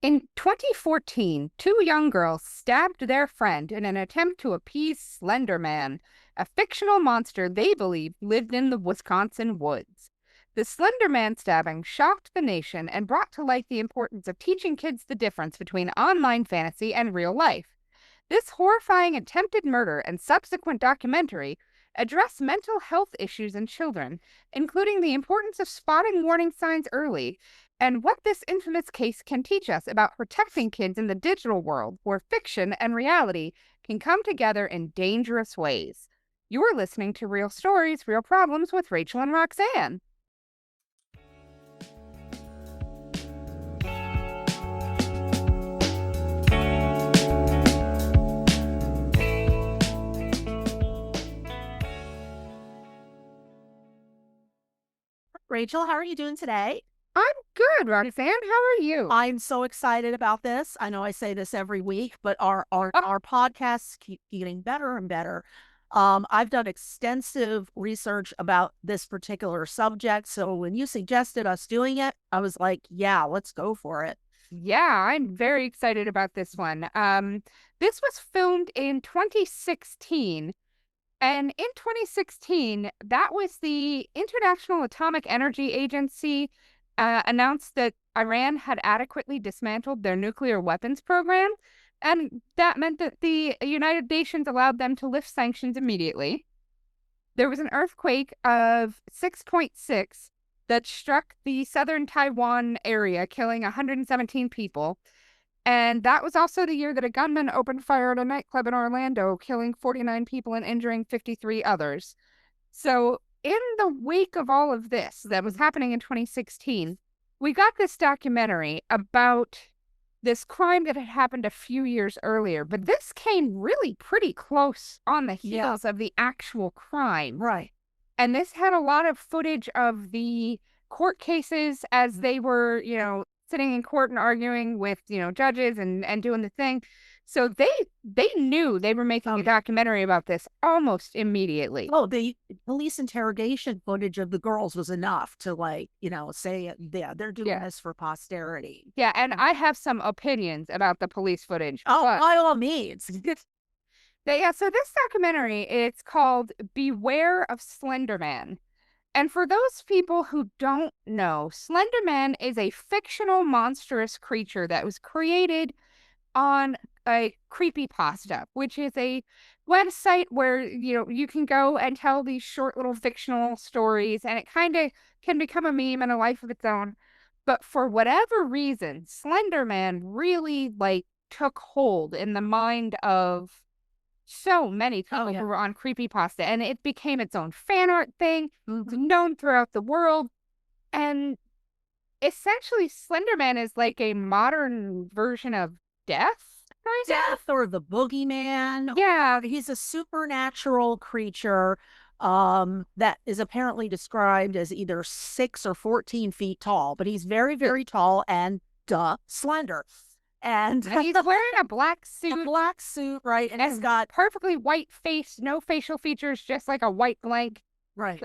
In 2014, two young girls stabbed their friend in an attempt to appease Slenderman, a fictional monster they believed lived in the Wisconsin woods. The Slenderman stabbing shocked the nation and brought to light the importance of teaching kids the difference between online fantasy and real life. This horrifying attempted murder and subsequent documentary address mental health issues in children, including the importance of spotting warning signs early and what this infamous case can teach us about protecting kids in the digital world where fiction and reality can come together in dangerous ways. You're listening to Real Stories, Real Problems with Rachel and Roxanne. Rachel, how are you doing today? I'm good, Roxanne. How are you? I'm so excited about this. I know I say this every week, but our podcasts keep getting better and better. I've done extensive research about this particular subject. So when you suggested us doing it, I was like, yeah, let's go for it. Yeah, I'm very excited about this one. This was filmed in 2016. And in 2016, that was the International Atomic Energy Agency announced that Iran had adequately dismantled their nuclear weapons program. And that meant that the United Nations allowed them to lift sanctions immediately. There was an earthquake of 6.6 that struck the southern Taiwan area, killing 117 people. And that was also the year that a gunman opened fire at a nightclub in Orlando, killing 49 people and injuring 53 others. So in the wake of all of this that was happening in 2016, we got this documentary about this crime that had happened a few years earlier. But this came really pretty close on the heels of the actual crime. Right. And this had a lot of footage of the court cases as they were, sitting in court and arguing with, judges and doing the thing. So they knew they were making a documentary about this almost immediately. Oh, the police interrogation footage of the girls was enough to say, yeah, they're doing this for posterity. Yeah, and I have some opinions about the police footage. Oh, by all means. So this documentary, it's called Beware of Slenderman. And for those people who don't know, Slenderman is a fictional monstrous creature that was created on a creepypasta, which is a website where, you can go and tell these short little fictional stories, and it kind of can become a meme and a life of its own. But for whatever reason, Slenderman really took hold in the mind of so many people who were on creepypasta, and it became its own fan art thing, known throughout the world. And essentially, Slenderman is like a modern version of death. Death or the boogeyman. Yeah. He's a supernatural creature that is apparently described as either 6 or 14 feet tall, but he's very, very tall and slender. And he's wearing a black suit. A black suit, right? And he's got perfectly white face, no facial features, just like a white blank. Right.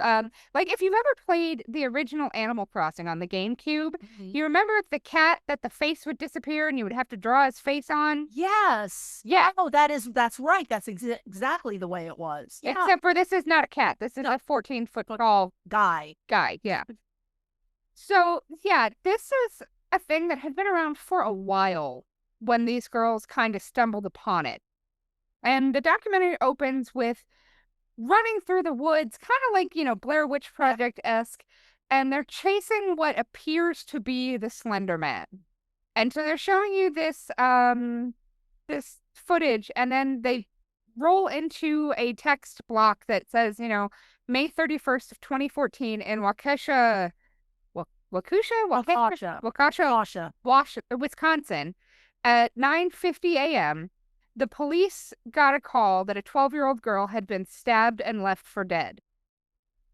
Like if you've ever played the original Animal Crossing on the GameCube, you remember the cat that the face would disappear and you would have to draw his face on? Yes. Yeah. Oh, that's right. That's exactly the way it was. Yeah. Except for this is not a cat. This is a 14-foot tall guy. Yeah. So, yeah, this is a thing that had been around for a while when these girls kind of stumbled upon it. And the documentary opens with running through the woods, kind of like, Blair Witch Project-esque, and they're chasing what appears to be the Slender Man. And so they're showing you this this footage, and then they roll into a text block that says, May 31st of 2014 in Waukesha, Wisconsin, at 9:50 a.m., the police got a call that a 12-year-old girl had been stabbed and left for dead.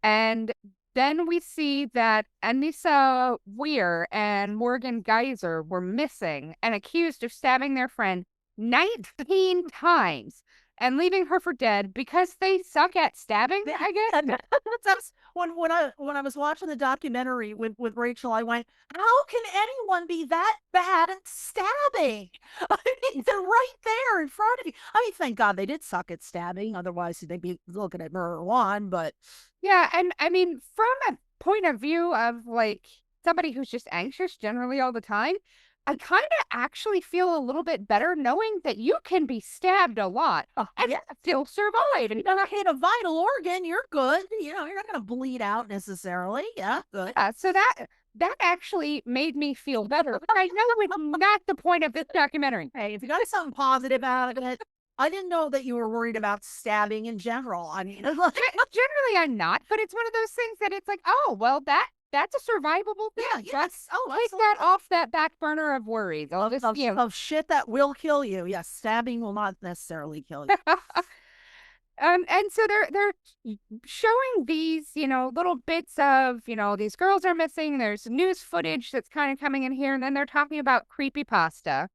And then we see that Anissa Weir and Morgan Geyser were missing and accused of stabbing their friend 19 times. and leaving her for dead because they suck at stabbing, I guess. And that's when I was watching the documentary with Rachel, I went, how can anyone be that bad at stabbing? I mean, they're right there in front of you. I mean, thank God they did suck at stabbing. Otherwise, they'd be looking at murder one. But Yeah, and I mean, from a point of view of like somebody who's just anxious generally all the time, I kind of actually feel a little bit better knowing that you can be stabbed a lot and yeah, still survive. And you don't hit a vital organ, you're good. You know, you're not going to bleed out necessarily. Yeah, good. so that actually made me feel better. But I know it's not the point of this documentary. Hey, if you got something positive out of it, I didn't know that you were worried about stabbing in general. I mean, Generally, I'm not, but it's one of those things that it's like, oh, well, that's a survivable thing. yeah, yes. Oh, Take that off that back burner of worries. I'll just, of shit that will kill you. Yes, stabbing will not necessarily kill you. And so they're showing these, little bits of, these girls are missing. There's news footage that's kind of coming in here, and then they're talking about creepypasta,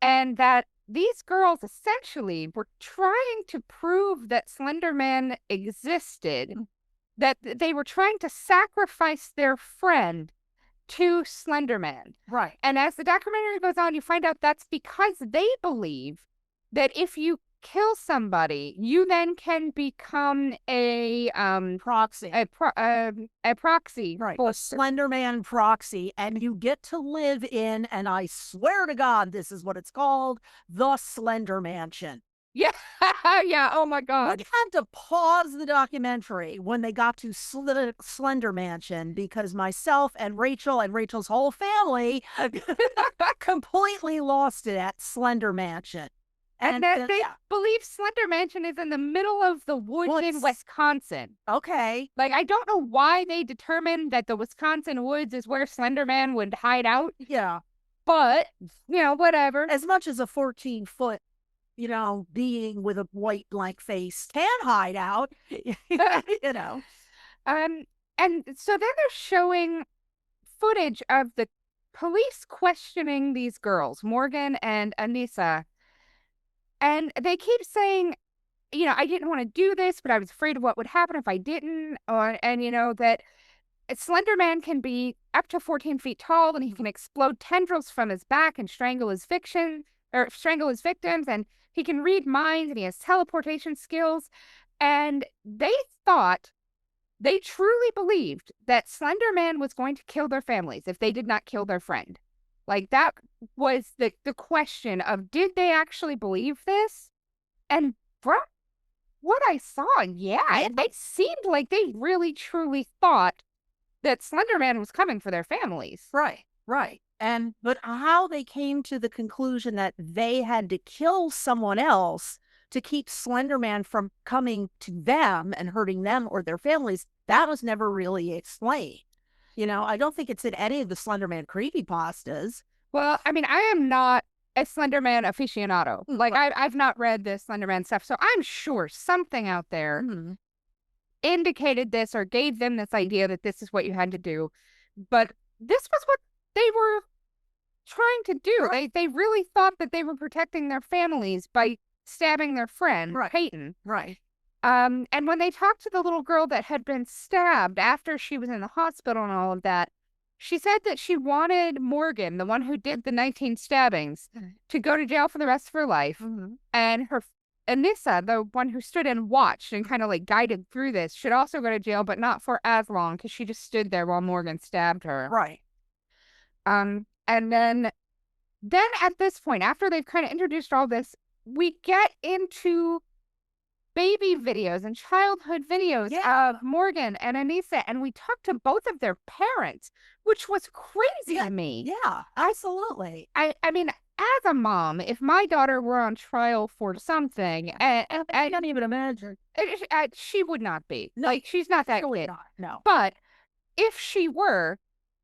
and that these girls essentially were trying to prove that Slenderman existed, that they were trying to sacrifice their friend to Slenderman. Right. And as the documentary goes on, you find out that's because they believe that if you kill somebody, you then can become a proxy. A proxy. Right. A Slenderman proxy. And you get to live in, and I swear to God, this is what it's called, the Slender Mansion. Yeah. Yeah. Oh my God. I had to pause the documentary when they got to Slender Mansion because myself and Rachel's whole family completely lost it at Slender Mansion. And they believe Slender Mansion is in the middle of the woods in Wisconsin. Okay. Like, I don't know why they determined that the Wisconsin woods is where Slenderman would hide out. Yeah. But, whatever. As much as a 14-foot, being with a white blank face can hide out, And so then they're showing footage of the police questioning these girls, Morgan and Anissa. And they keep saying, I didn't want to do this, but I was afraid of what would happen if I didn't. That Slenderman can be up to 14 feet tall, and he can explode tendrils from his back and strangle his victims. And he can read minds, and he has teleportation skills. And they truly believed that Slenderman was going to kill their families if they did not kill their friend. Like, that was the question of, did they actually believe this? And from what I saw, yeah, it seemed like they really, truly thought that Slenderman was coming for their families. Right. But how they came to the conclusion that they had to kill someone else to keep Slenderman from coming to them and hurting them or their families, that was never really explained. I don't think it's in any of the Slenderman creepypastas. Well, I mean, I am not a Slenderman aficionado. Like, I've not read the Slenderman stuff, so I'm sure something out there indicated this or gave them this idea that this is what you had to do. But this was what they were trying to do. They really thought that they were protecting their families by stabbing their friend, Peyton. Right. And when they talked to the little girl that had been stabbed after she was in the hospital and all of that, she said that she wanted Morgan, the one who did the 19 stabbings, to go to jail for the rest of her life. And her Anissa, the one who stood and watched and kind of like guided through this, should also go to jail, but not for as long because she just stood there while Morgan stabbed her. Right. And then at this point, after they've kind of introduced all this, we get into baby videos and childhood videos of Morgan and Anissa, and we talked to both of their parents, which was crazy to me. Yeah, absolutely. I mean, as a mom, if my daughter were on trial for something, I can't even imagine. She would not be. No, like, she's not that kid. No. But if she were,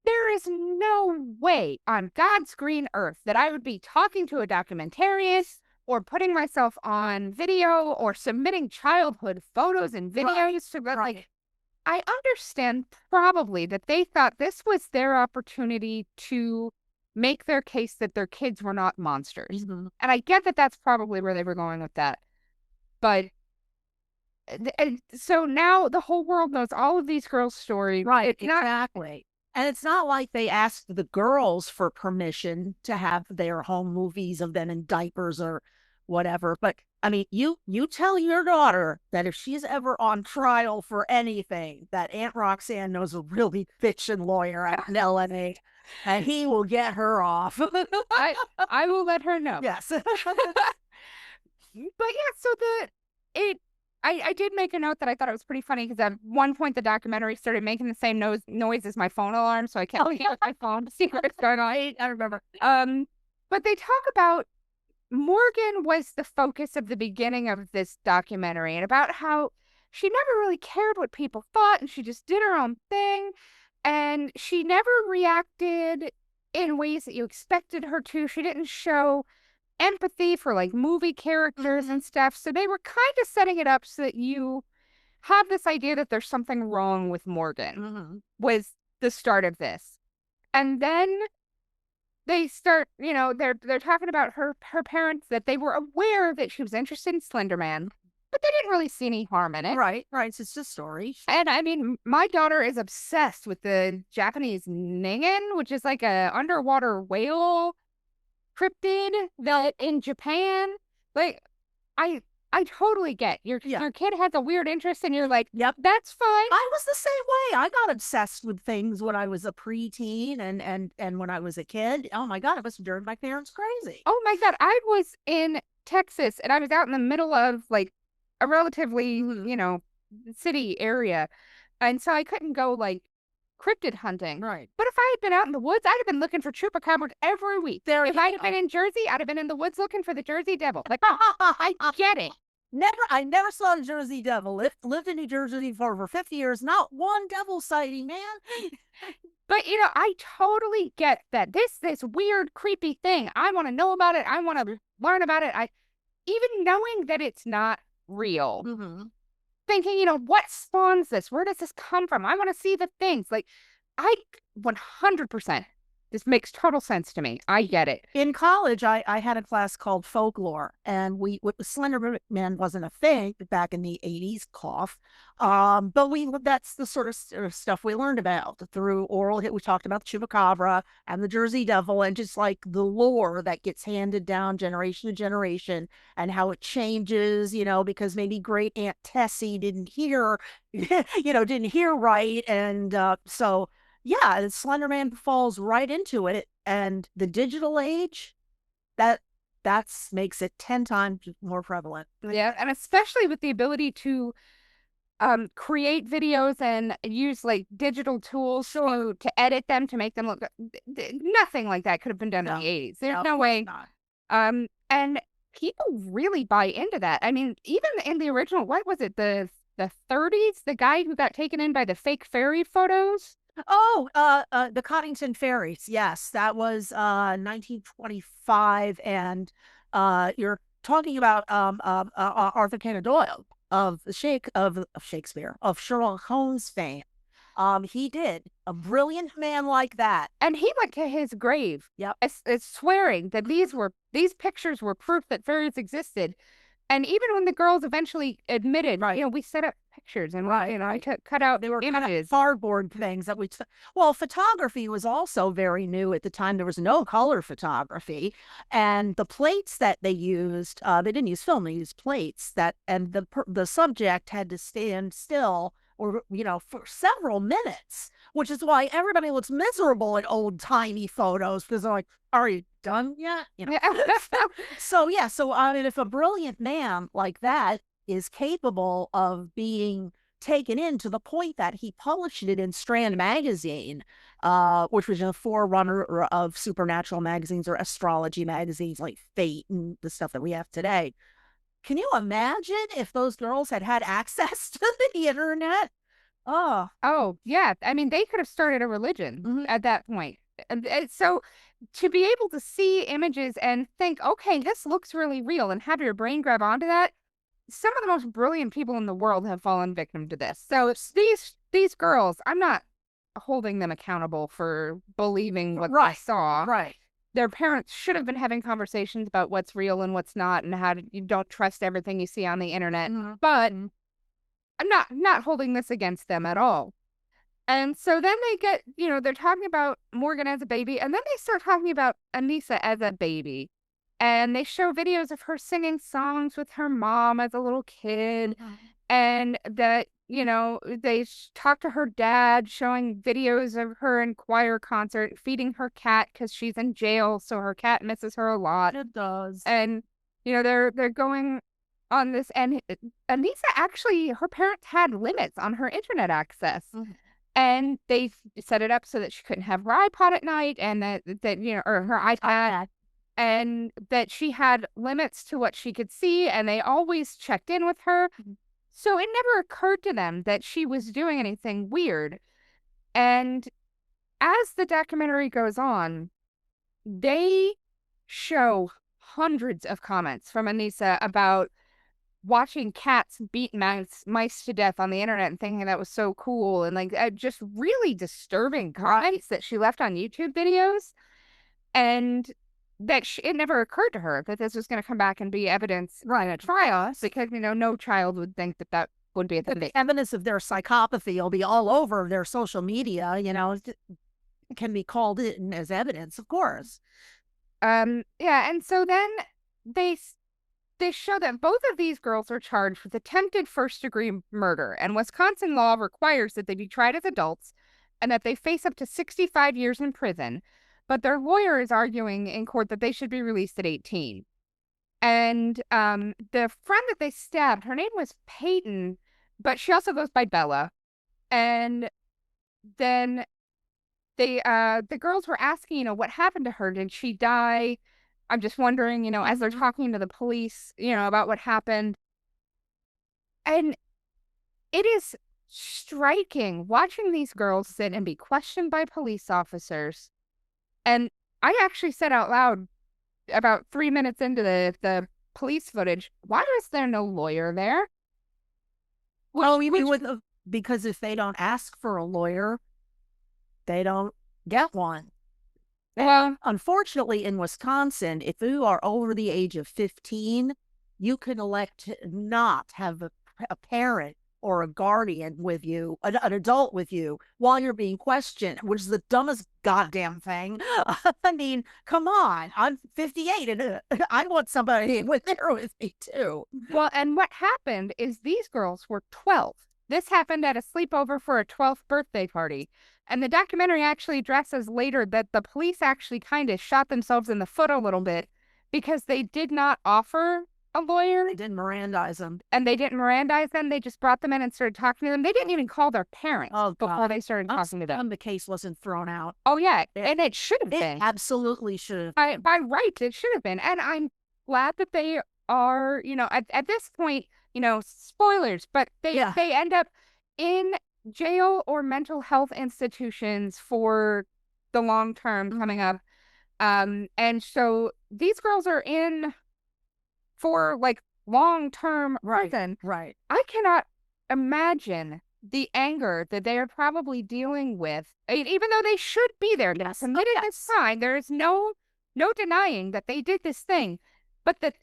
there is no way on God's green earth that I would be talking to a documentarian or putting myself on video or submitting childhood photos and videos to like, I understand probably that they thought this was their opportunity to make their case that their kids were not monsters. And I get that that's probably where they were going with that. But and so now the whole world knows all of these girls' stories. Right, It's not exactly. And it's not like they asked the girls for permission to have their home movies of them in diapers or whatever. But I mean, you tell your daughter that if she's ever on trial for anything, that Aunt Roxanne knows a really bitchin' lawyer out in LNA, and he will get her off. I will let her know. Yes. But yeah, so I did make a note that I thought it was pretty funny because at one point the documentary started making the same noise as my phone alarm, so I kept looking at my phone to see what's going on. I remember. But they talk about Morgan was the focus of the beginning of this documentary and about how she never really cared what people thought and she just did her own thing and she never reacted in ways that you expected her to. She didn't show empathy for like movie characters and stuff. So they were kind of setting it up so that you have this idea that there's something wrong with Morgan was the start of this. And then they start, they're talking about her parents, that they were aware that she was interested in Slenderman, but they didn't really see any harm in it. Right. It's just a story. And I mean, my daughter is obsessed with the Japanese ningen, which is like a underwater whale cryptid that in Japan, like I totally get your kid has a weird interest and you're like, yep, that's fine. I was the same way. I got obsessed with things when I was a preteen and when I was a kid. Oh my God, it must have driven my parents crazy. Oh my God. I was in Texas and I was out in the middle of like a relatively, city area. And so I couldn't go like cryptid hunting. Right. But if I had been out in the woods, I'd have been looking for chupacabras every week. If I had been in Jersey, I'd have been in the woods looking for the Jersey Devil. Like, I get it. I never saw the Jersey Devil. Lived in New Jersey for over 50 years. Not one devil sighting, man. But I totally get that this weird, creepy thing. I want to know about it. I want to learn about it. Even knowing that it's not real. Thinking, what spawns this? Where does this come from? I want to see the things. Like, I 100%. This makes total sense to me. I get it. In college, I had a class called folklore, and Slenderman wasn't a thing back in the 80s, cough. But that's the sort of stuff we learned about through oral. We talked about the chupacabra and the Jersey Devil and just like the lore that gets handed down generation to generation and how it changes, because maybe great Aunt Tessie didn't hear, didn't hear right. And so yeah, Slenderman falls right into it, and the digital age, that makes it 10 times more prevalent. Yeah, and especially with the ability to create videos and use like digital tools to edit them to make them look. Nothing like that could have been done in the 80s. There's no way. And people really buy into that. I mean, even in the original, what was it, the 30s, the guy who got taken in by the fake fairy photos. Oh, the Coddington Fairies. Yes, that was 1925, and you're talking about Arthur Conan Doyle of Shakespeare, of Sherlock Holmes fame. He did a brilliant man like that, and he went to his grave. Yep, it's swearing that these pictures were proof that fairies existed. And even when the girls eventually admitted, we set up pictures and I cut out, they were images. Kind of cardboard things that well, photography was also very new at the time. There was no color photography, and the plates that they used, they didn't use film, they used plates and the subject had to stand still or, for several minutes, which is why everybody looks miserable in old timey photos because they're like, are you done yet? So I mean, if a brilliant man like that is capable of being taken in to the point that he published it in Strand magazine, which was a forerunner of supernatural magazines or astrology magazines like Fate and the stuff that we have today. Can you imagine if those girls had access to the internet? Oh yeah. I mean, they could have started a religion at that point. And so to be able to see images and think, okay, this looks really real, and have your brain grab onto that, some of the most brilliant people in the world have fallen victim to this. So these girls, I'm not holding them accountable for believing what they saw. Right. their parents should have been having conversations about what's real and what's not, and you don't trust everything you see on the internet. But I'm not holding this against them at all. And so then they get, they're talking about Morgan as a baby, and then they start talking about Anissa as a baby. And they show videos of her singing songs with her mom as a little kid. And that, they talk to her dad, showing videos of her in choir concert, feeding her cat because she's in jail, so her cat misses her a lot. It does. And, they're going on this. And Anissa actually, her parents had limits on her internet access. And they set it up so that she couldn't have her iPod at night, and that or her iPad, and that she had limits to what she could see, and they always checked in with her. So it never occurred to them that she was doing anything weird. And as the documentary goes on, they show hundreds of comments from Anissa about watching cats beat mice to death on the internet and thinking that was so cool, and like just really disturbing comments that she left on YouTube videos, and that it never occurred to her that this was going to come back and be evidence at trial, because no child would think that would be the evidence of their psychopathy will be all over their social media. It can be called in as evidence, of course. And so then they show that both of these girls are charged with attempted first-degree murder, and Wisconsin law requires that they be tried as adults and that they face up to 65 years in prison, but their lawyer is arguing in court that they should be released at 18. And the friend that they stabbed, her name was Peyton, but she also goes by Bella. And then the girls were asking, what happened to her? Did she die? I'm just wondering, as they're talking to the police, about what happened. And it is striking watching these girls sit and be questioned by police officers. And I actually said out loud about 3 minutes into the police footage, why is there no lawyer there? Well, because if they don't ask for a lawyer, they don't get one. Well, unfortunately, in Wisconsin, if you are over the age of 15, you can elect to not have a parent or a guardian with you, an adult with you, while you're being questioned, which is the dumbest goddamn thing. I mean, come on. I'm 58, and I want somebody there with me, too. Well, and what happened is these girls were 12. This happened at a sleepover for a 12th birthday party. And the documentary actually addresses later that the police actually kind of shot themselves in the foot a little bit because they did not offer a lawyer. They didn't Mirandize them. And they didn't Mirandize them. They just brought them in and started talking to them. They didn't even call their parents before they started talking to them. The case wasn't thrown out. Oh, yeah. And it should have been. It absolutely should have. By rights, it should have been. And I'm glad that they are, at this point, spoilers, but they end up in jail or mental health institutions for the long term coming up. And so these girls are in for like long-term prison. Right. I cannot imagine the anger that they are probably dealing with, even though they should be there. Yes. Committed this crime. There is no denying that they did this thing, but that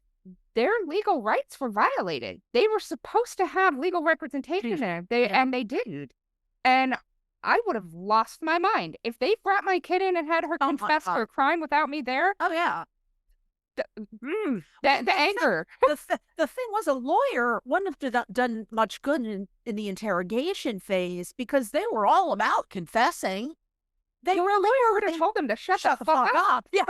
their legal rights were violated. They were supposed to have legal representation there, and they didn't. And I would have lost my mind if they brought my kid in and had her confess her crime without me there. Oh yeah. The anger. The thing was, a lawyer wouldn't have done much good in the interrogation phase, because they were all about confessing. A lawyer would have told them to shut the fuck up. Yeah.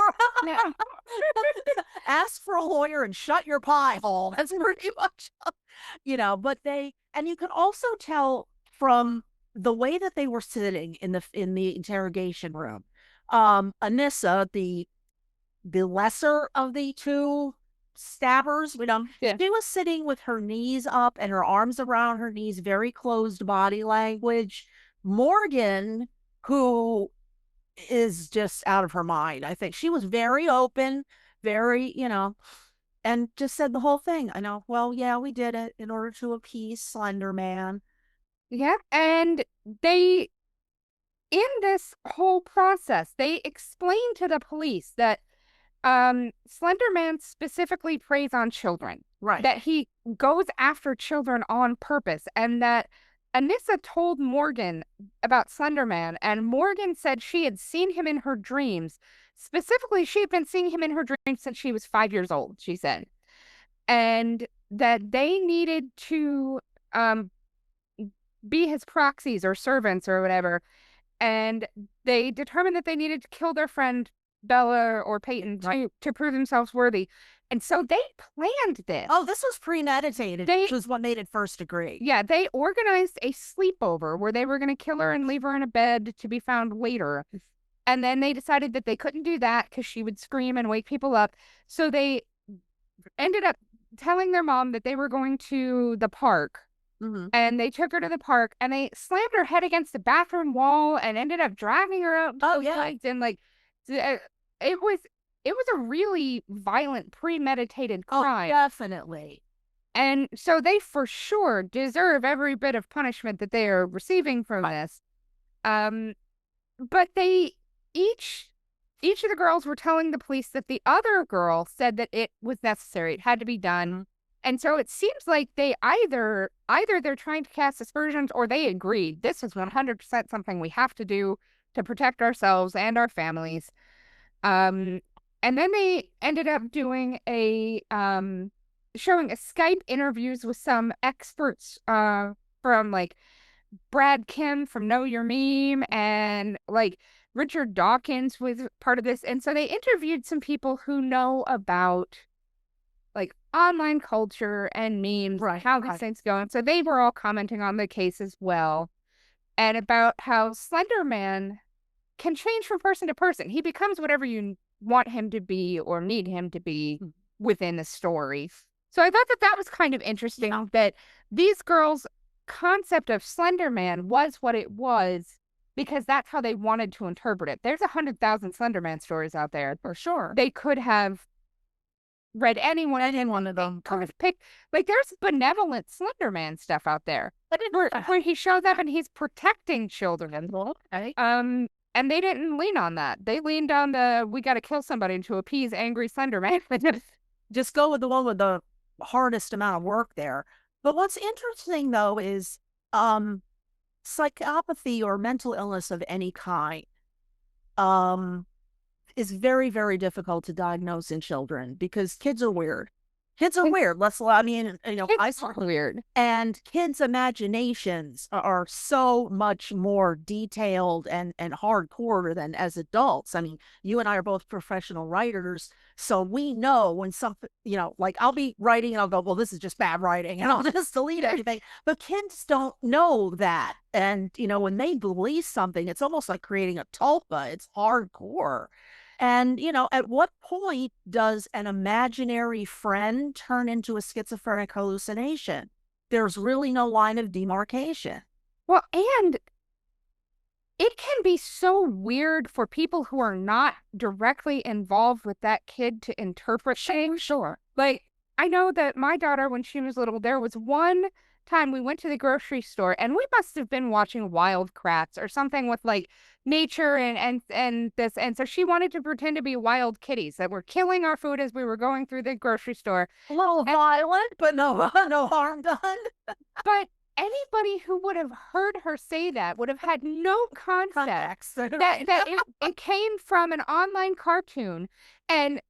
Ask for a lawyer and shut your pie hole. That's pretty much, but and you can also tell from the way that they were sitting in the interrogation room. Anissa, the lesser of the two stabbers, she was sitting with her knees up and her arms around her knees, very closed body language. Morgan, who is just out of her mind, I think she was very open, very, and just said the whole thing. I know, well, yeah, we did it in order to appease Slenderman. Yeah, and in this whole process, they explained to the police that Slender Man specifically preys on children. Right. That he goes after children on purpose, and that Anissa told Morgan about Slender Man, and Morgan said she had seen him in her dreams. Specifically, she had been seeing him in her dreams since she was 5 years old, she said. And that they needed to be his proxies or servants or whatever. And they determined that they needed to kill their friend Bella or Peyton to prove themselves worthy. And so they planned this. Oh, this was premeditated, which was what made it first degree. Yeah, they organized a sleepover where they were going to kill her and leave her in a bed to be found later. And then they decided that they couldn't do that because she would scream and wake people up. So they ended up telling their mom that they were going to the park. And they took her to the park and they slammed her head against the bathroom wall and ended up dragging her out. Oh, yeah. And like, it was a really violent, premeditated crime. Oh, definitely. And so they for sure deserve every bit of punishment that they are receiving from this. But they each of the girls were telling the police that the other girl said that it was necessary. It had to be done. And so it seems like they either they're trying to cast aspersions or they agreed. This is 100% something we have to do to protect ourselves and our families. And then they ended up doing showing a Skype interviews with some experts from like Brad Kim from Know Your Meme, and like Richard Dawkins was part of this. And so they interviewed some people who know about like online culture and memes, how these things go. And so they were all commenting on the case as well, and about how Slender Man can change from person to person. He becomes whatever you want him to be or need him to be within the story. So I thought that was kind of interesting, that these girls' concept of Slender Man was what it was because that's how they wanted to interpret it. There's 100,000 Slender Man stories out there. For sure. They could have read any one of them. Could have picked, like, there's benevolent Slender Man stuff out there where he shows up and he's protecting children. Okay. And they didn't lean on that. They leaned on we got to kill somebody to appease angry Slender Man. Just go with the one with the hardest amount of work there. But what's interesting, though, is psychopathy or mental illness of any kind is very, very difficult to diagnose in children because kids are weird. Kids are weird. I saw weird. And kids' imaginations are so much more detailed and hardcore than as adults. I mean, you and I are both professional writers, so we know when something, like I'll be writing and I'll go, well, this is just bad writing, and I'll just delete everything. But kids don't know that. And, when they believe something, it's almost like creating a tulpa. It's hardcore. And, at what point does an imaginary friend turn into a schizophrenic hallucination? There's really no line of demarcation. Well, and it can be so weird for people who are not directly involved with that kid to interpret things. Sure. Like, I know that my daughter, when she was little, there was one time we went to the grocery store and we must have been watching Wild Kratts or something with like nature and this, and so she wanted to pretend to be wild kitties that were killing our food as we were going through the grocery store. A little violent, but no harm done. But anybody who would have heard her say that would have had no context that it came from an online cartoon. And,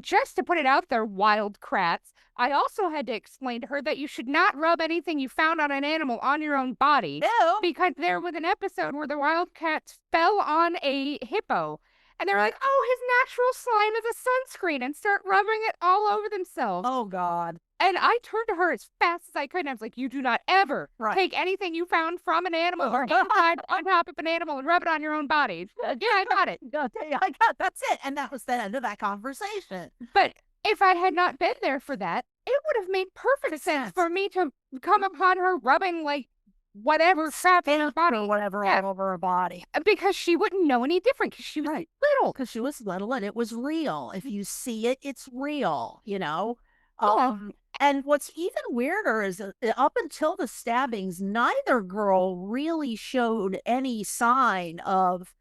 just to put it out there, Wild Kratts, I also had to explain to her that you should not rub anything you found on an animal on your own body. Ew. Because there was an episode where the Wildcats fell on a hippo. And they were like, oh, his natural slime is a sunscreen, and start rubbing it all over themselves. Oh, God. And I turned to her as fast as I could, and I was like, you do not ever take anything you found from an animal or on top of an animal and rub it on your own body. Yeah, I got it. That's it. And that was the end of that conversation. But if I had not been there for that, it would have made perfect sense for me to come upon her rubbing, like, whatever crap in her body. Or whatever all over her body. Because she wouldn't know any different because she was little. Because she was little and it was real. If you see it, it's real, And what's even weirder is up until the stabbings, neither girl really showed any sign of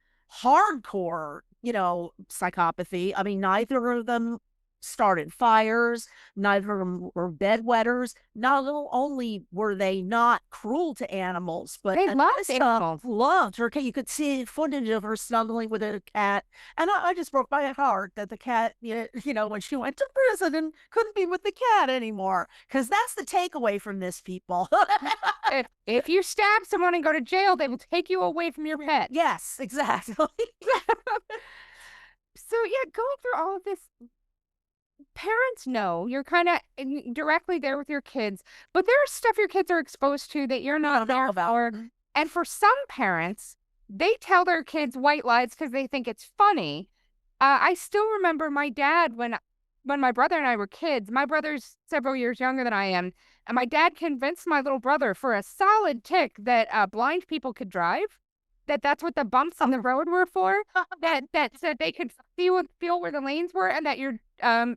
hardcore psychopathy. I mean, neither of them started fires. Neither of them were bedwetters. Not only were they not cruel to animals, but They loved animals. loved her cat. You could see footage of her snuggling with a cat. And I just broke my heart that the cat, when she went to prison and couldn't be with the cat anymore. Because that's the takeaway from this, people. If you stab someone and go to jail, they will take you away from your pet. Yes, exactly. So, yeah, going through all of this, parents know you're kind of directly there with your kids, but there's stuff your kids are exposed to that you're not there for. And for some parents, they tell their kids white lies because they think it's funny. I still remember my dad when my brother and I were kids. My brother's several years younger than I am, and my dad convinced my little brother for a solid tick that blind people could drive. That's what the bumps on the road were for. That said they could feel where the lanes were, and that your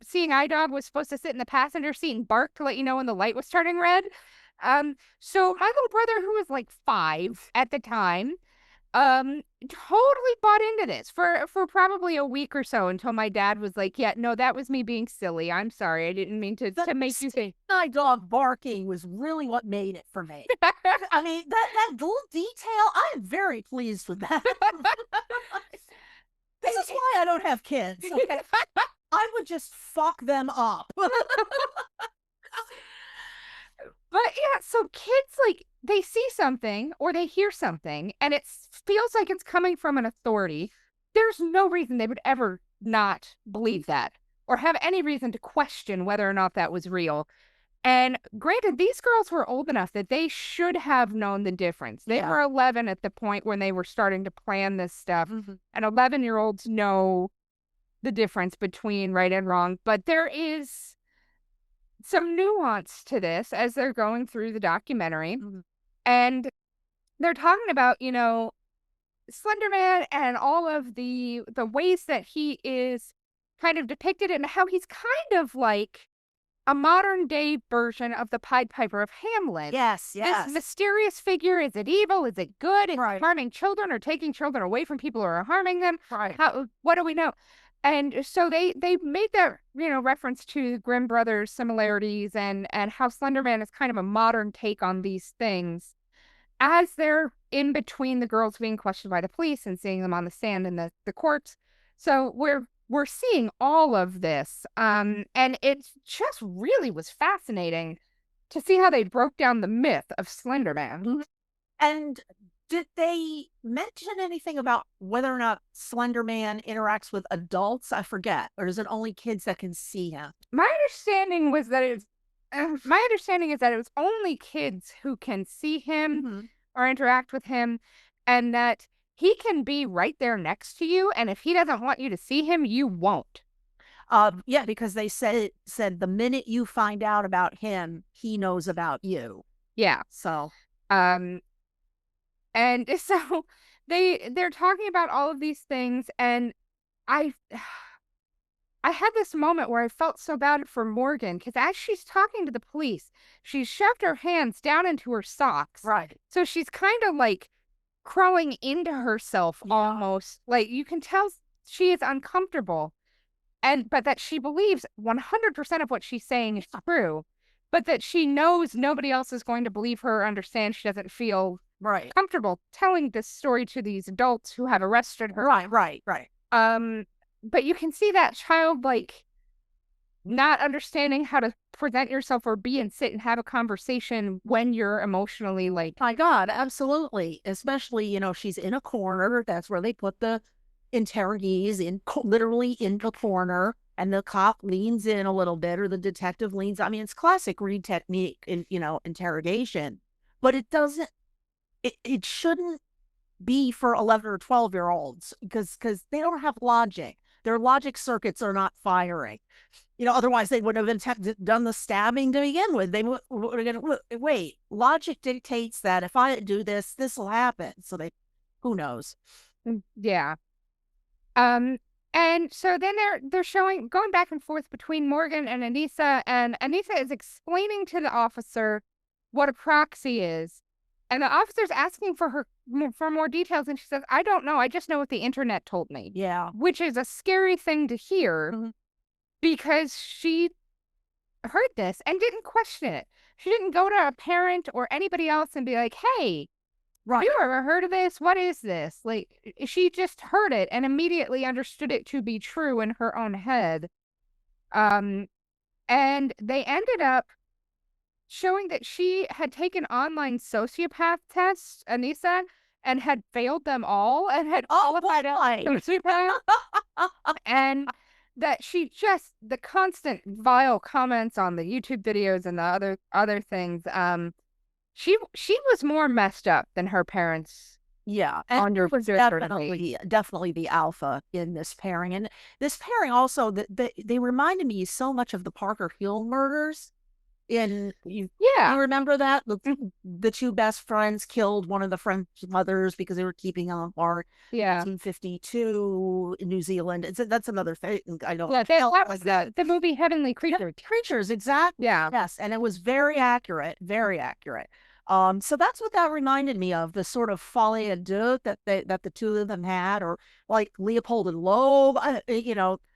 seeing eye dog was supposed to sit in the passenger seat and bark to let you know when the light was turning red. So my little brother, who was like 5 at the time, totally bought into this for probably a week or so until my dad was like, "Yeah, no, that was me being silly. I'm sorry. I didn't mean to make you think." My dog barking was really what made it for me. I mean, that little detail, I am very pleased with that. This is why I don't have kids. Okay? I would just fuck them up. But yeah, so kids, like, they see something or they hear something and it feels like it's coming from an authority. There's no reason they would ever not believe that or have any reason to question whether or not that was real. And granted, these girls were old enough that they should have known the difference. They were 11 at the point when they were starting to plan this stuff. Mm-hmm. And 11-year-olds know the difference between right and wrong. But there is some nuance to this as they're going through the documentary. Mm-hmm. And they're talking about, Slenderman and all of the ways that he is kind of depicted and how he's kind of like a modern day version of the Pied Piper of Hamlet. Yes. This mysterious figure, is it evil? Is it good? Is it harming children or taking children away from people who are harming them? Right. What do we know? And so they made that, reference to Grimm brothers similarities and how Slenderman is kind of a modern take on these things as they're in between the girls being questioned by the police and seeing them on the stand in the courts. So we're seeing all of this. And it just really was fascinating to see how they broke down the myth of Slenderman. And did they mention anything about whether or not Slenderman interacts with adults? I forget. Or is it only kids that can see him? My understanding is that it was only kids who can see him mm-hmm. or interact with him, and that he can be right there next to you, and if he doesn't want you to see him, you won't. Yeah, because they said the minute you find out about him, he knows about you. Yeah. So, and so they're talking about all of these things, and I had this moment where I felt so bad for Morgan because as she's talking to the police, she's shoved her hands down into her socks. Right. So she's kind of like crawling into herself almost. Like you can tell she is uncomfortable, but that she believes 100% of what she's saying is true, but that she knows nobody else is going to believe her or understand. She doesn't feel comfortable telling this story to these adults who have arrested her. Right. But you can see that child, like, not understanding how to present yourself or be and sit and have a conversation when you're emotionally, like... My God, absolutely. Especially, she's in a corner. That's where they put the interrogees, literally in the corner. And the cop leans in a little bit, or the detective leans... I mean, it's classic Reed technique in, interrogation. But it doesn't... It shouldn't be for 11 or 12-year-olds because they don't have logic. Their logic circuits are not firing. Otherwise they would have done the stabbing to begin with. They would wait. Logic dictates that if I do this, this will happen. So who knows? Yeah. And so then they're going back and forth between Morgan and Anissa is explaining to the officer what a proxy is. And the officer's asking for more details, and she says, "I don't know. I just know what the internet told me." Yeah. Which is a scary thing to hear Mhm. because she heard this and didn't question it. She didn't go to a parent or anybody else and be like, "Hey, have Right. you ever heard of this? What is this?" Like, she just heard it and immediately understood it to be true in her own head. Um, and they ended up showing that she had taken online sociopath tests, Anissa, and had failed them all and had Oh, qualified as boy. sociopath, and that she just the constant vile comments on the YouTube videos and the other things. She was more messed up than her parents Yeah, and on your was definitely the alpha in this pairing, and this pairing also, they reminded me so much of the Parker Hill murders. In you Yeah, remember that? The two best friends killed one of the friend's mothers because they were keeping them apart. yeah, 1952 in New Zealand. That's another thing. I don't yeah. That was the movie Heavenly Creatures. creatures, exactly. Yeah. Yes, and it was very accurate, very accurate. So that's what that reminded me of, the sort of folie à deux that the two of them had, or like Leopold and Loeb,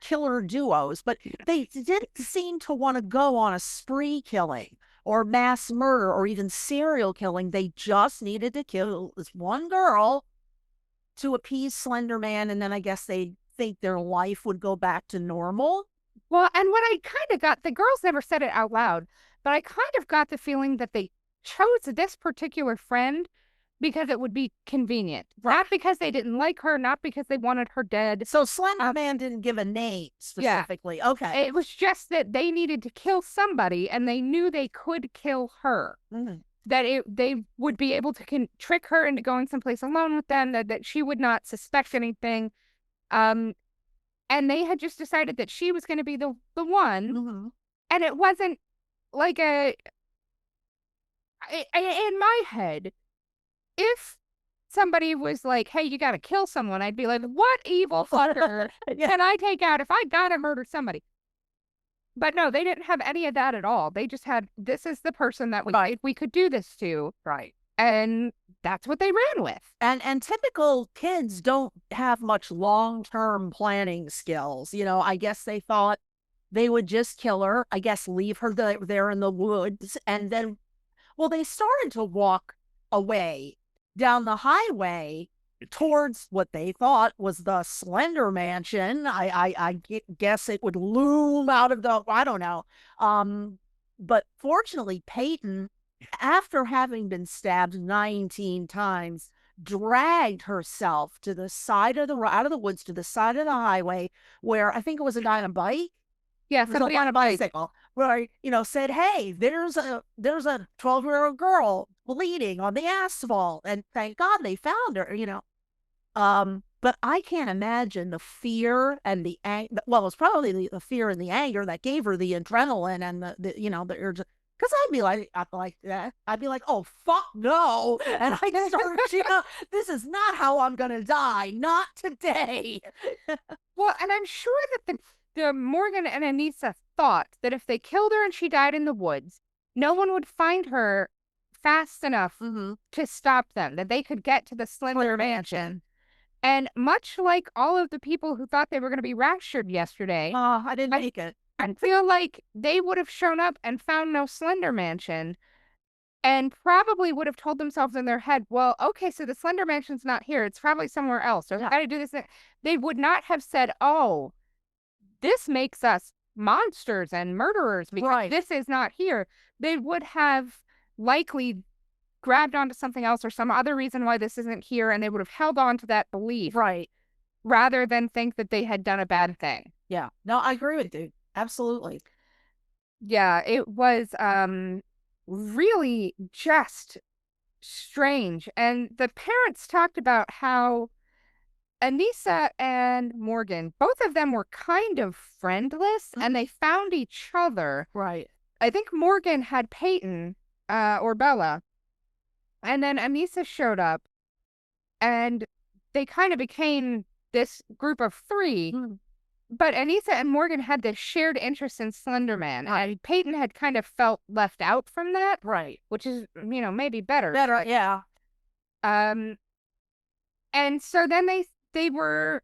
killer duos. But they didn't seem to want to go on a spree killing or mass murder or even serial killing. They just needed to kill this one girl to appease Slender Man, and then I guess they think their life would go back to normal. Well, and what I kind of got, the girls never said it out loud, but I kind of got the feeling that they chose this particular friend because it would be convenient. Not because they didn't like her, not because they wanted her dead. So Slender Man didn't give a name specifically. Yeah. Okay. It was just that they needed to kill somebody and they knew they could kill her. Mhm. That they would be able to trick her into going someplace alone with them, that she would not suspect anything. Um, and they had just decided that she was going to be the one. Mhm. And it wasn't like in my head, if somebody was like, "Hey, you got to kill someone," I'd be like, "What evil fucker Yeah. can I take out if I got to murder somebody?" But no, they didn't have any of that at all. They just had, this is the person that we could do this to. Right. And that's what they ran with. And typical kids don't have much long-term planning skills. I guess they thought they would just kill her, I guess leave her there in the woods, and then, well, they started to walk away down the highway towards what they thought was the Slender Mansion. Guess it would loom out of the, I don't know. But fortunately, Peyton, after having been stabbed 19 times, dragged herself to the side of the out of the woods to the side of the highway, where I think it was a guy on a bike. Yeah, somebody on a bicycle, where said, "Hey, there's a 12-year-old girl bleeding on the asphalt, and thank God they found her." But I can't imagine the fear and the well, it's probably the fear and the anger that gave her the adrenaline and the urge. Because I'd like that. I'd be like, "Oh, fuck no!" And I start, this is not how I'm gonna die. Not today. Well, and I'm sure that the Morgan and Anissa thought that if they killed her and she died in the woods, no one would find her fast enough to stop them, that they could get to the Slender Mansion. And much like all of the people who thought they were going to be raptured yesterday, I didn't make it. I feel like they would have shown up and found no Slender Mansion and probably would have told themselves in their head, well, okay, so the Slender Mansion's not here. It's probably somewhere else. Or I got to do this. They would not have said, oh, this makes us monsters and murderers because this is not here. They would have likely grabbed onto something else or some other reason why this isn't here, and they would have held on to that belief. Right. Rather than think that they had done a bad thing. Yeah. No, I agree with you. Absolutely. Yeah, it was really just strange. And the parents talked about how Anissa and Morgan, both of them were kind of friendless and they found each other. Right. I think Morgan had Peyton, or Bella, and then Anissa showed up and they kind of became this group of three. but Anissa and Morgan had this shared interest in Slenderman, and Peyton had kind of felt left out from that, Right. which is, maybe better. Better, yeah. Um, and so then they were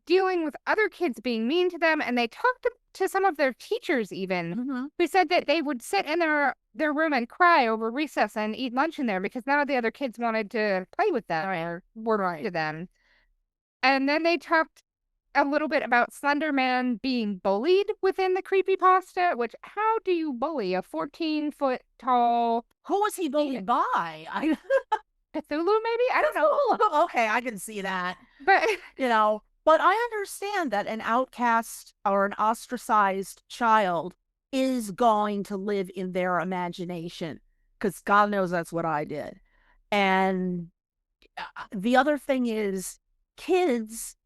dealing with other kids being mean to them, and they talked to some of their teachers even, who said that they would sit in their room and cry over recess and eat lunch in there because none of the other kids wanted to play with them or were to them. And then they talked a little bit about Slenderman being bullied within the creepypasta, which how do you bully a 14-foot tall Who was he bullied by? Cthulhu, maybe? I don't know. Okay, I can see that. But but I understand that an outcast or an ostracized child is going to live in their imagination, because God knows that's what I did. And the other thing is, kids,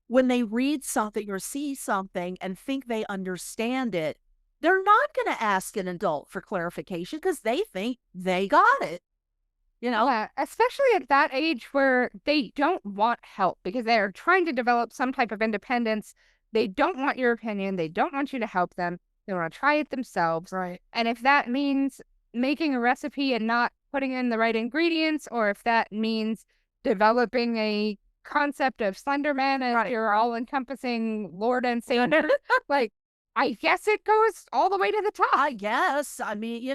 when they read something or see something and think they understand it, they're not going to ask an adult for clarification because they think they got it. Yeah, especially at that age where they don't want help because they're trying to develop some type of independence. They don't want your opinion. They don't want you to help them. They want to try it themselves. Right. And if that means making a recipe and not putting in the right ingredients, or if that means developing a concept of Slenderman as your all-encompassing Lord and Savior, like, I guess it goes all the way to the top. I guess. I mean,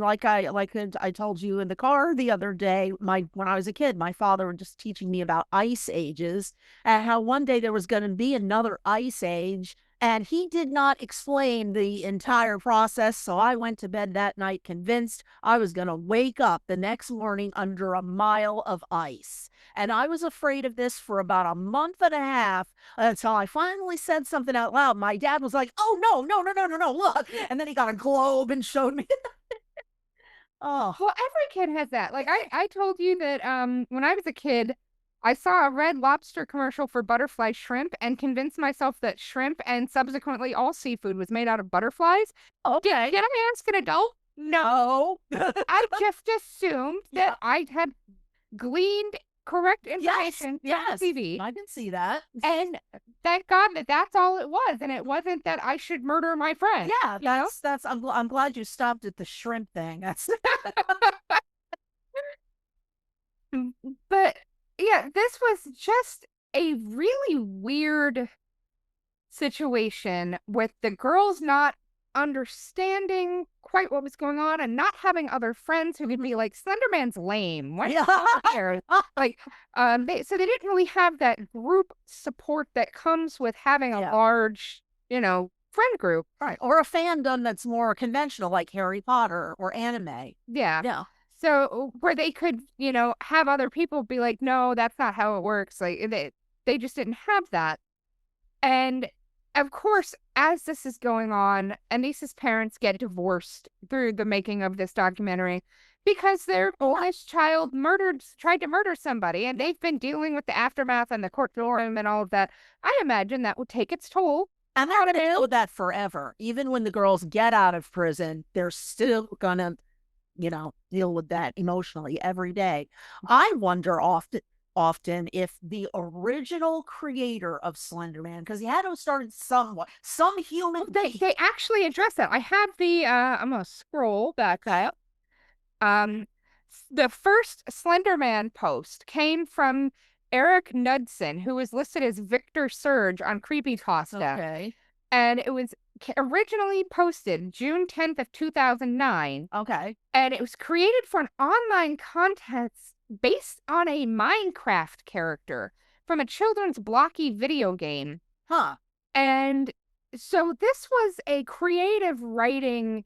like I told you in the car the other day, when I was a kid, my father was just teaching me about ice ages and how one day there was going to be another ice age. And he did not explain the entire process. So I went to bed that night convinced I was going to wake up the next morning under a mile of ice. And I was afraid of this for about a month and a half until I finally said something out loud. My dad was like, "Oh, no, no, no, no, no, no, look." And then he got a globe and showed me. Oh. Well, every kid has that. Like, I told you that when I was a kid, I saw a Red Lobster commercial for butterfly shrimp and convinced myself that shrimp and subsequently all seafood was made out of butterflies. Okay. Did I ask an adult? No. I just assumed that I had gleaned correct information from TV. I can see that. And thank God that that's all it was. And it wasn't that I should murder my friend. Yeah, I'm glad you stopped at the shrimp thing. That's But yeah, this was just a really weird situation with the girls not understanding quite what was going on and not having other friends who could be like, Slenderman's lame. What here? Like, so they didn't really have that group support that comes with having a large, friend group. Right. Or a fandom that's more conventional, like Harry Potter or anime. Yeah. So where they could, have other people be like, no, that's not how it works. Like they just didn't have that. And of course, as this is going on, Anissa's parents get divorced through the making of this documentary because their oldest child tried to murder somebody, and they've been dealing with the aftermath and the court room and all of that. I imagine that will take its toll. And they're going to deal with that forever. Even when the girls get out of prison, they're still going to, deal with that emotionally every day. I wonder often if the original creator of Slenderman, because he had to have started somewhat, some human they actually address that. I have the I'm gonna scroll back up. The first Slenderman post came from Eric Knudsen, who was listed as Victor Surge on Creepypasta. Okay. And it was originally posted June 10th of 2009. Okay. And it was created for an online contest based on a Minecraft character from a children's blocky video game. Huh. And so this was a creative writing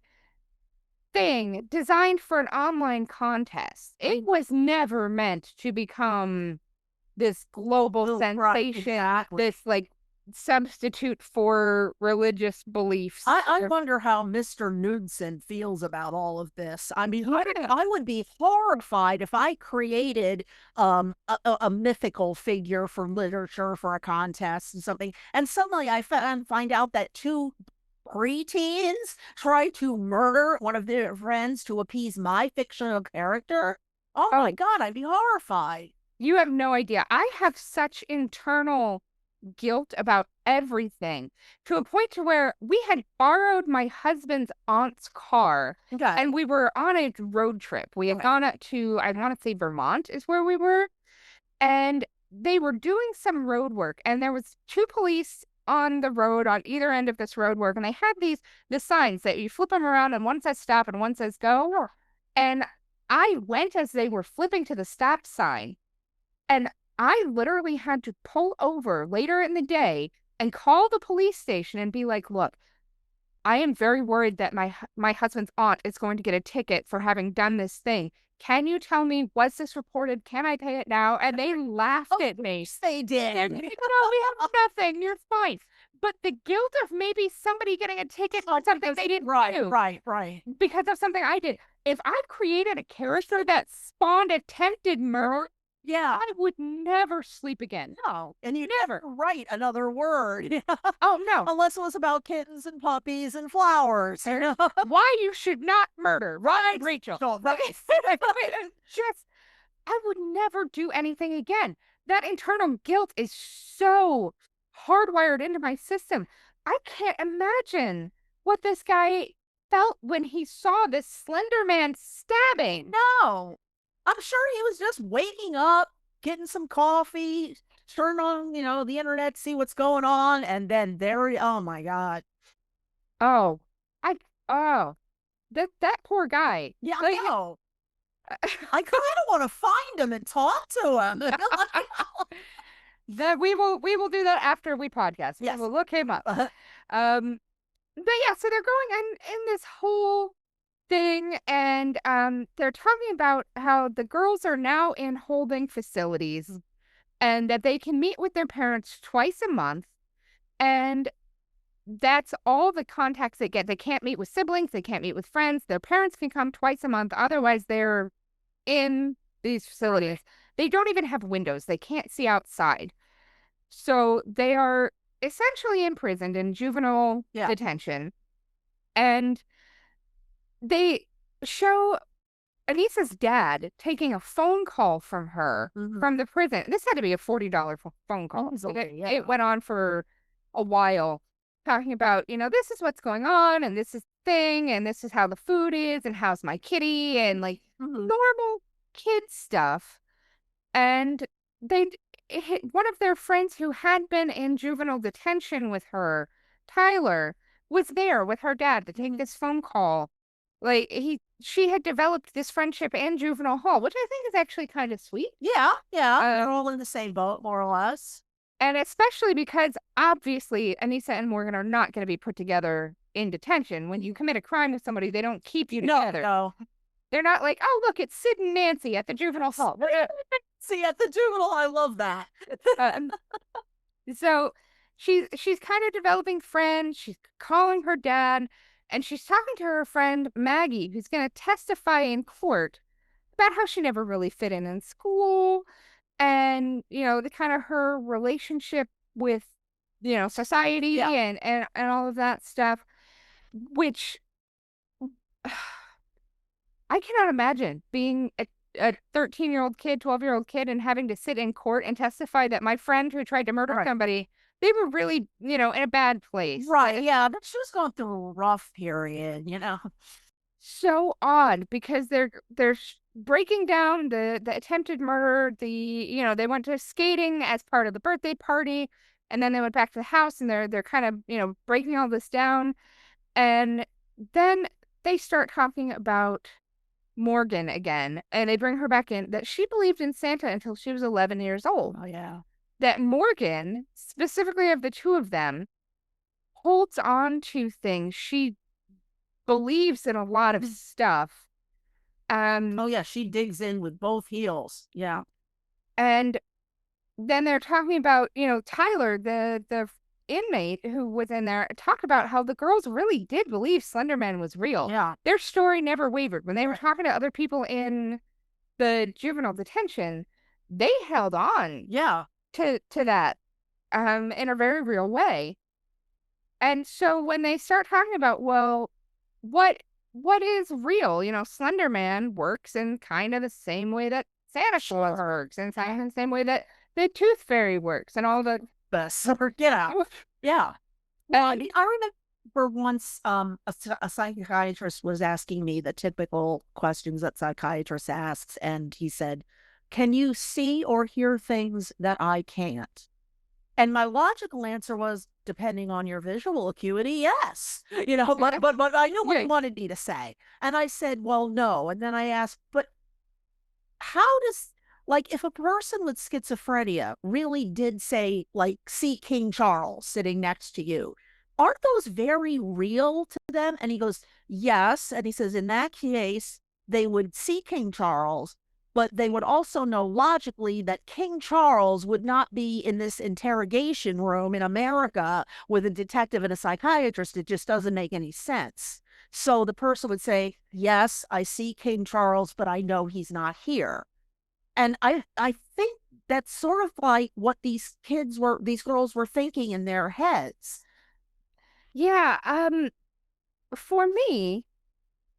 thing designed for an online contest. It was never meant to become this global sensation, this like substitute for religious beliefs. I wonder how Mr. Knudsen feels about all of this. I mean, I would be horrified if I created a mythical figure for literature for a contest and something, and suddenly I find out that two preteens try to murder one of their friends to appease my fictional character. My God, I'd be horrified. You have no idea. I have such internal guilt about everything, to a point to where we had borrowed my husband's aunt's car, Okay. and we were on a road trip. We had gone up to, I want to say Vermont is where we were, and they were doing some road work, and there was two police on the road on either end of this road work, and they had the signs that you flip them around, and one says stop and one says go. And I went as they were flipping to the stop sign, and I literally had to pull over later in the day and call the police station and be like, look, I am very worried that my husband's aunt is going to get a ticket for having done this thing. Can you tell me, was this reported? Can I pay it now? And they laughed at me. Yes, they did. They're like, no, we have nothing. You're fine. But the guilt of maybe somebody getting a ticket on something they didn't do Right. because of something I did. If I created a character that spawned attempted murder, Yeah. I would never sleep again. No. And you Never. never write another word. Oh, no. Unless it was about kittens and puppies and flowers. Why you should not murder. Right, Rachel. So, right. Just, I would never do anything again. That internal guilt is so hardwired into my system. I can't imagine what this guy felt when he saw this Slender Man stabbing. No. I'm sure he was just waking up, getting some coffee, turn on, the internet, see what's going on, and then oh my God. Oh, oh, that poor guy. Yeah, Like, I know. I kind of want to find him and talk to him. that we will do that after we podcast. Yes. We'll look him up. But yeah, so they're going in this whole thing, and they're talking about how the girls are now in holding facilities and that they can meet with their parents twice a month, and that's all the contacts they get. They can't meet with siblings, they can't meet with friends. Their parents can come twice a month, otherwise they're in these facilities. They don't even have windows, they can't see outside. So they are essentially imprisoned in juvenile detention, and they show Anissa's dad taking a phone call from her from the prison. This had to be a $40 phone call. It went on for a while, talking about, this is what's going on, and this is the thing, and this is how the food is, and how's my kitty, and like normal kid stuff. And one of their friends who had been in juvenile detention with her, Tyler, was there with her dad to take this phone call. Like, she had developed this friendship in juvenile hall, which I think is actually kind of sweet. Yeah. They're all in the same boat, more or less. And especially because, obviously, Anissa and Morgan are not going to be put together in detention. When you commit a crime with somebody, they don't keep you together. No. They're not like, oh, look, it's Sid and Nancy at the juvenile hall. See, at the juvenile, I love that. So she's kind of developing friends. She's calling her dad, and she's talking to her friend Maggie, who's going to testify in court about how she never really fit in school, and the kind of her relationship with society and all of that stuff, which I cannot imagine being a 13-year-old kid, 12-year-old kid, and having to sit in court and testify that my friend who tried to murder somebody, they were really, in a bad place. Right, yeah. But she was going through a rough period, So odd, because they're breaking down the attempted murder, they went to skating as part of the birthday party, and then they went back to the house, and they're kind of, breaking all this down. And then they start talking about Morgan again, and they bring her back in, that she believed in Santa until she was 11 years old. Oh, yeah. That Morgan, specifically of the two of them, holds on to things. She believes in a lot of stuff. Oh, yeah, she digs in with both heels. Yeah. And then they're talking about, Tyler, the inmate who was in there, talked about how the girls really did believe Slenderman was real. Yeah. Their story never wavered. When they were talking to other people in the juvenile detention, they held on to that in a very real way. And so when they start talking about, well, what is real? Slenderman works in kind of the same way that Santa Claus works, and kind of the same way that the Tooth Fairy works, and all the campus or, yeah. I remember once a psychiatrist was asking me the typical questions that psychiatrists asks, and he said, "Can you see or hear things that I can't?" And my logical answer was, depending on your visual acuity, yes. But I knew what he Yeah. wanted me to say. And I said, well, no. And then I asked, but how does, like, if a person with schizophrenia really did say, like, see King Charles sitting next to you, aren't those very real to them? And he goes, yes. And he says, in that case, they would see King Charles, but they would also know logically that King Charles would not be in this interrogation room in America with a detective and a psychiatrist. It just doesn't make any sense. So the person would say, yes, I see King Charles, but I know he's not here. And I think that's sort of like what these girls were thinking in their heads. Yeah. For me,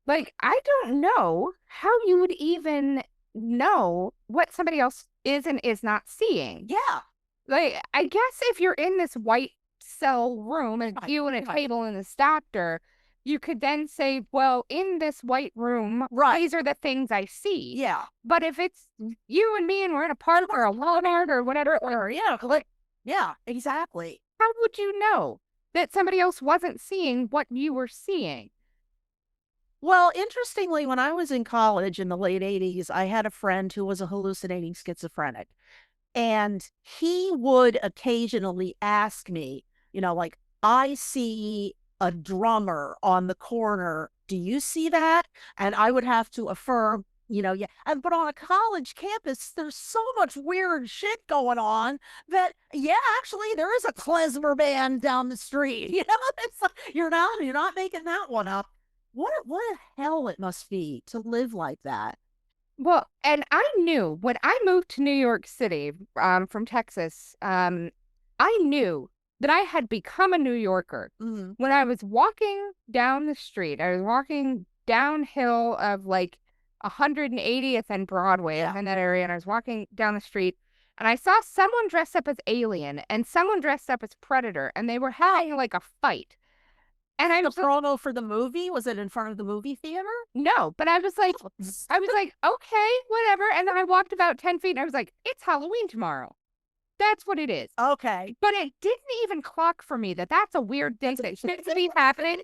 like, I don't know how you would even know what somebody else is and is not seeing. Yeah. Like, I guess if you're in this white cell room and Right, you and a right. table and this doctor, you could then say, well, in this white room, Right. these are the things I see. Yeah. But if it's you and me and we're in a park or a Walmart or whatever, or Yeah, exactly. how would you know that somebody else wasn't seeing what you were seeing? Well, interestingly, when I was in college in the late 80s, I had a friend who was a hallucinating schizophrenic. And he would occasionally ask me, like, I see a drummer on the corner. Do you see that? And I would have to affirm, yeah. But on a college campus, there's so much weird shit going on that, yeah, actually, there is a klezmer band down the street. It's like, you're not making that one up. What a hell it must be to live like that. Well, and I knew when I moved to New York City, from Texas, I knew that I had become a New Yorker Hmm. when I was walking down the street. I was walking downhill of like 180th and Broadway Yeah. in that area, and I was walking down the street, and I saw someone dressed up as Alien and someone dressed up as Predator, and they were having like a fight. And I The was promo for the movie, was it in front of the movie theater? no, but I was like, okay, whatever. And then I walked about 10 feet and I was like, it's Halloween tomorrow. That's what it is. Okay. But it didn't even clock for me that that's a weird thing that should be happening.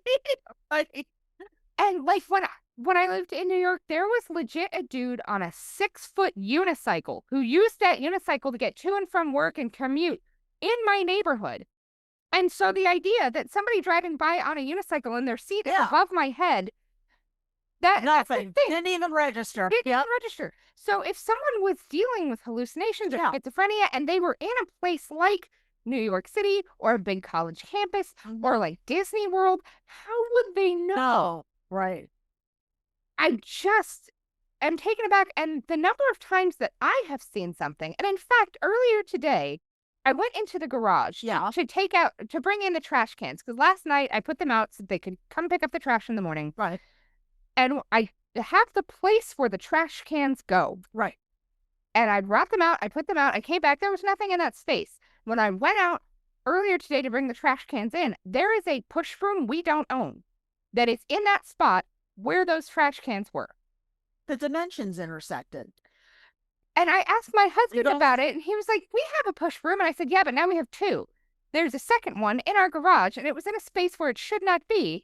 And like when I lived in New York, there was legit a dude on a 6-foot unicycle who used that unicycle to get to and from work and commute in my neighborhood. And so the idea that somebody driving by on a unicycle in their seat is Yeah. above my head, that's the Nothing. thing. Didn't even register. Didn't Yep. register. So if someone was dealing with hallucinations or Yeah. schizophrenia and they were in a place like New York City or a big college campus Mhm. or like Disney World, how would they know? No. Right. I just am taken aback. And the number of times that I have seen something, and in fact, earlier today, I went into the garage Yeah. to bring in the trash cans because last night I put them out so they could come pick up the trash in the morning. Right. And I have the place where the trash cans go. Right. And I brought them out. I put them out. I came back. There was nothing in that space. When I went out earlier today to bring the trash cans in, there is a push broom we don't own that is in that spot where those trash cans were. The dimensions intersected. And I asked my husband don't- about it, and he was like, we have a push broom. And I said, yeah, but now we have two. There's a second one in our garage, and it was in a space where it should not be.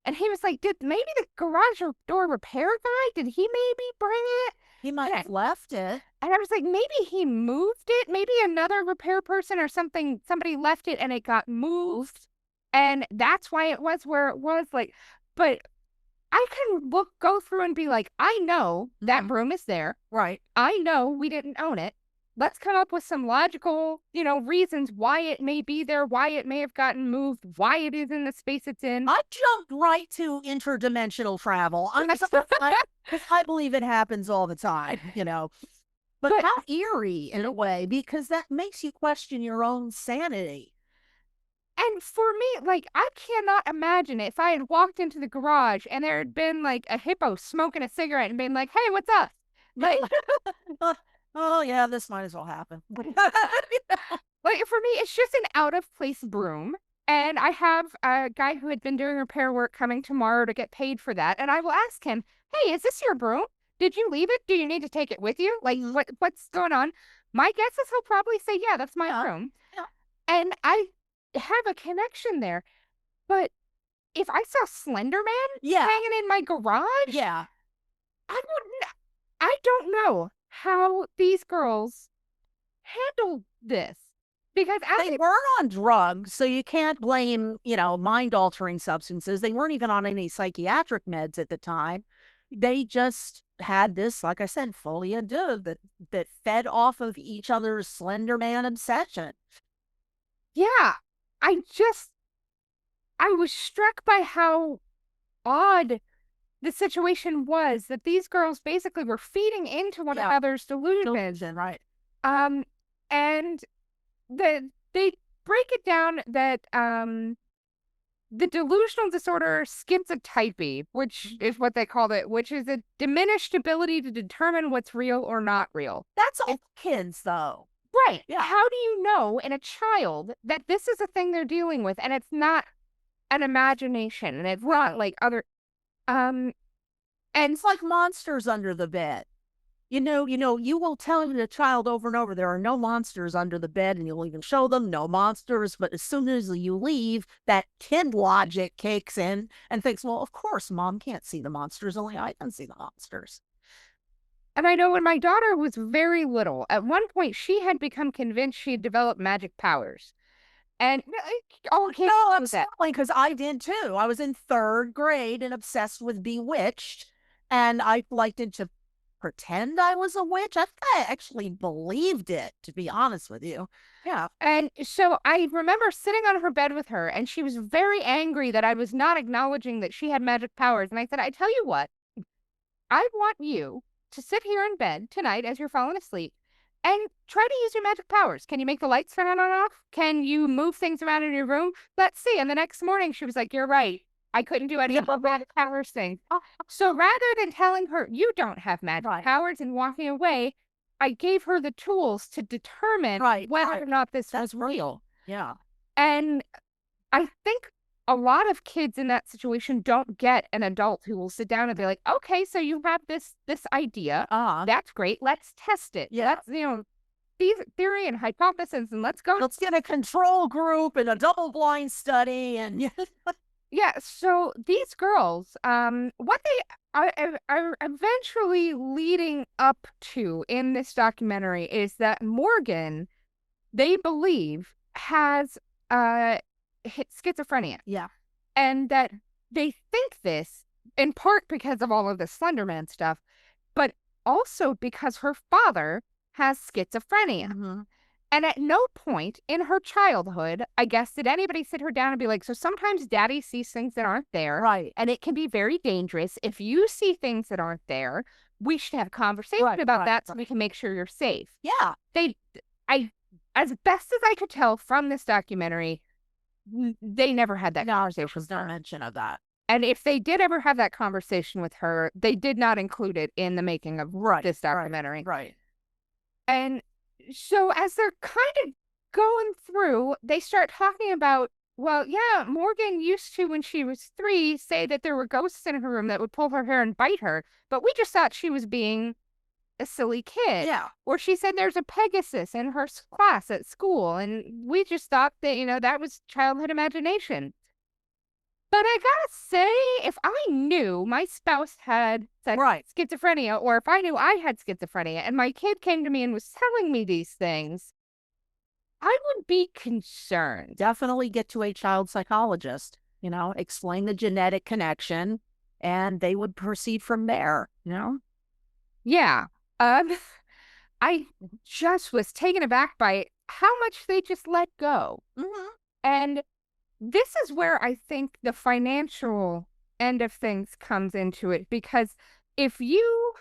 And he was like, did maybe the garage door repair guy, did he maybe bring it? He might have left it. And I was like, maybe he moved it. Maybe another repair person or something, somebody left it and it got moved. And that's why it was where it was. Like, but I can go through and be like, I know that Mhm. broom is there. Right. I know we didn't own it. Let's come up with some logical, reasons why it may be there, why it may have gotten moved, why it is in the space it's in. I jumped right to interdimensional travel. Because I believe it happens all the time, But But- how eerie in a way, because that makes you question your own sanity. And for me, like, I cannot imagine if I had walked into the garage and there had been like a hippo smoking a cigarette and been like, hey, what's up? Like, Oh, yeah, this might as well happen. Like, for me, it's just an out of place broom. And I have a guy who had been doing repair work coming tomorrow to get paid for that. And I will ask him, "Hey, is this your broom? Did you leave it? Do you need to take it with you? Like, what's going on?" My guess is he'll probably say, "Yeah, that's my Yeah. broom." Yeah. And I have a connection there. But if I saw Slender Man Yeah. hanging in my garage, Yeah. I don't know how these girls handle this because as They weren't on drugs, so you can't blame, mind altering substances. They weren't even on any psychiatric meds at the time. They just had this, like I said, folie à deux that fed off of each other's Slender Man obsession. yeah, I just I was struck by how odd the situation was that these girls basically were feeding into one Yeah. another's delusions. Delusion, right. Um, and they break it down that the delusional disorder schizotypy, which is what they called it, which is a diminished ability to determine what's real or not real. That's all kids, though. Right. Yeah. How do you know in a child that this is a thing they're dealing with and it's not an imagination and it's not like other um and It's like monsters under the bed. You will tell the child over and over there are no monsters under the bed, and you'll even show them no monsters. But as soon as you leave, that kid logic kicks in and thinks, well, of course, mom can't see the monsters. Only I can see the monsters. and I know when my daughter was very little, at one point she had become convinced she had developed magic powers. And all kids No, do that. absolutely, because I did too. I was in third grade and obsessed with Bewitched, and I liked to pretend I was a witch. I actually believed it, to be honest with you. Yeah. And so I remember sitting on her bed with her, and she was very angry that I was not acknowledging that she had magic powers. And I said, "I tell you what, I want you to sit here in bed tonight as you're falling asleep and try to use your magic powers. Can you make the lights turn on and off? Can you move things around in your room? Let's see." And the next morning, she was like, "You're right. I couldn't do any of the magic powers thing." So rather than telling her, "You don't have magic Right. powers," and walking away, I gave her the tools to determine Right. whether or not this That's was real. Yeah. And I think a lot of kids in that situation don't get an adult who will sit down and be like, "Okay, so you have this idea. Uh, That's great. Let's test it. yeah. Let's, these theory and hypothesis, and let's go." Let's get a control group and a double blind study. And yeah. Yeah, so these girls, what they are eventually leading up to in this documentary is that Morgan, they believe, has schizophrenia. Yeah. And that they think this in part because of all of the Slenderman stuff, but also because her father has schizophrenia. Mhm. And at no point in her childhood, I guess, did anybody sit her down and be like, "So sometimes daddy sees things that aren't there. Right. And it can be very dangerous. If you see things that aren't there, we should have a conversation Right, about right, that so right. we can make sure you're safe." Yeah. They, I, as best as I could tell from this documentary, they never had that No, there conversation. was no mention of that. And if they did ever have that conversation with her, they did not include it in the making of Right. this documentary. Right. And so as they're kind of going through, they start talking about, well, yeah, Morgan used to, when she was 3, say that there were ghosts in her room that would pull her hair and bite her, but we just thought she was being a silly kid. Yeah. Or she said there's a Pegasus in her class at school, and we just thought that, that was childhood imagination. But I gotta say, if I knew my spouse had Right. schizophrenia, or if I knew I had schizophrenia and my kid came to me and was telling me these things, I would be concerned. Definitely get to a child psychologist, explain the genetic connection, and they would proceed from there. Yeah. Um, I just was taken aback by how much they just let go. Mhm. And this is where I think the financial end of things comes into it, because if you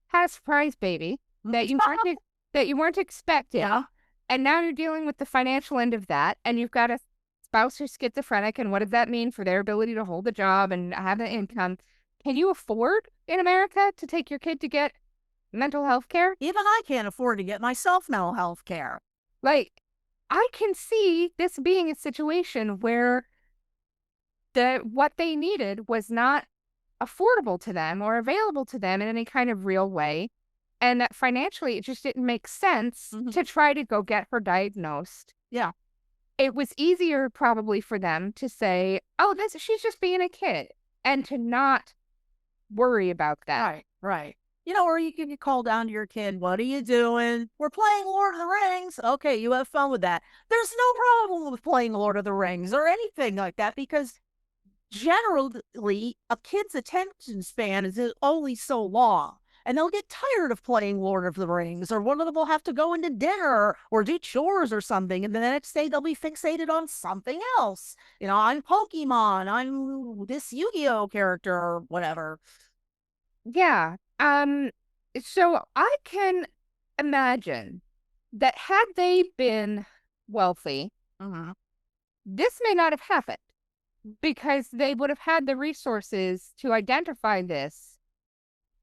had a surprise baby that you weren't expecting, Yeah. and now you're dealing with the financial end of that, and you've got a spouse who's schizophrenic, and what does that mean for their ability to hold a job and have an income? Can you afford in America to take your kid to get mental health care? Even I can't afford to get myself mental health care. Like, I can see this being a situation where what they needed was not affordable to them or available to them in any kind of real way. And that financially, it just didn't make sense to try to go get her diagnosed. Yeah. It was easier probably for them to say, oh, she's just being a kid, and to not worry about that. Right, right. Or you can call down to your kid, what are you doing? We're playing Lord of the Rings. Okay, you have fun with that. There's no problem with playing Lord of the Rings or anything like that, because generally a kid's attention span is only so long. And they'll get tired of playing Lord of the Rings, or one of them will have to go into dinner or do chores or something. And the next day they'll be fixated on something else. I'm Pokemon, I'm this Yu-Gi-Oh character or whatever. Yeah. So I can imagine that had they been wealthy, this may not have happened, because they would have had the resources to identify this.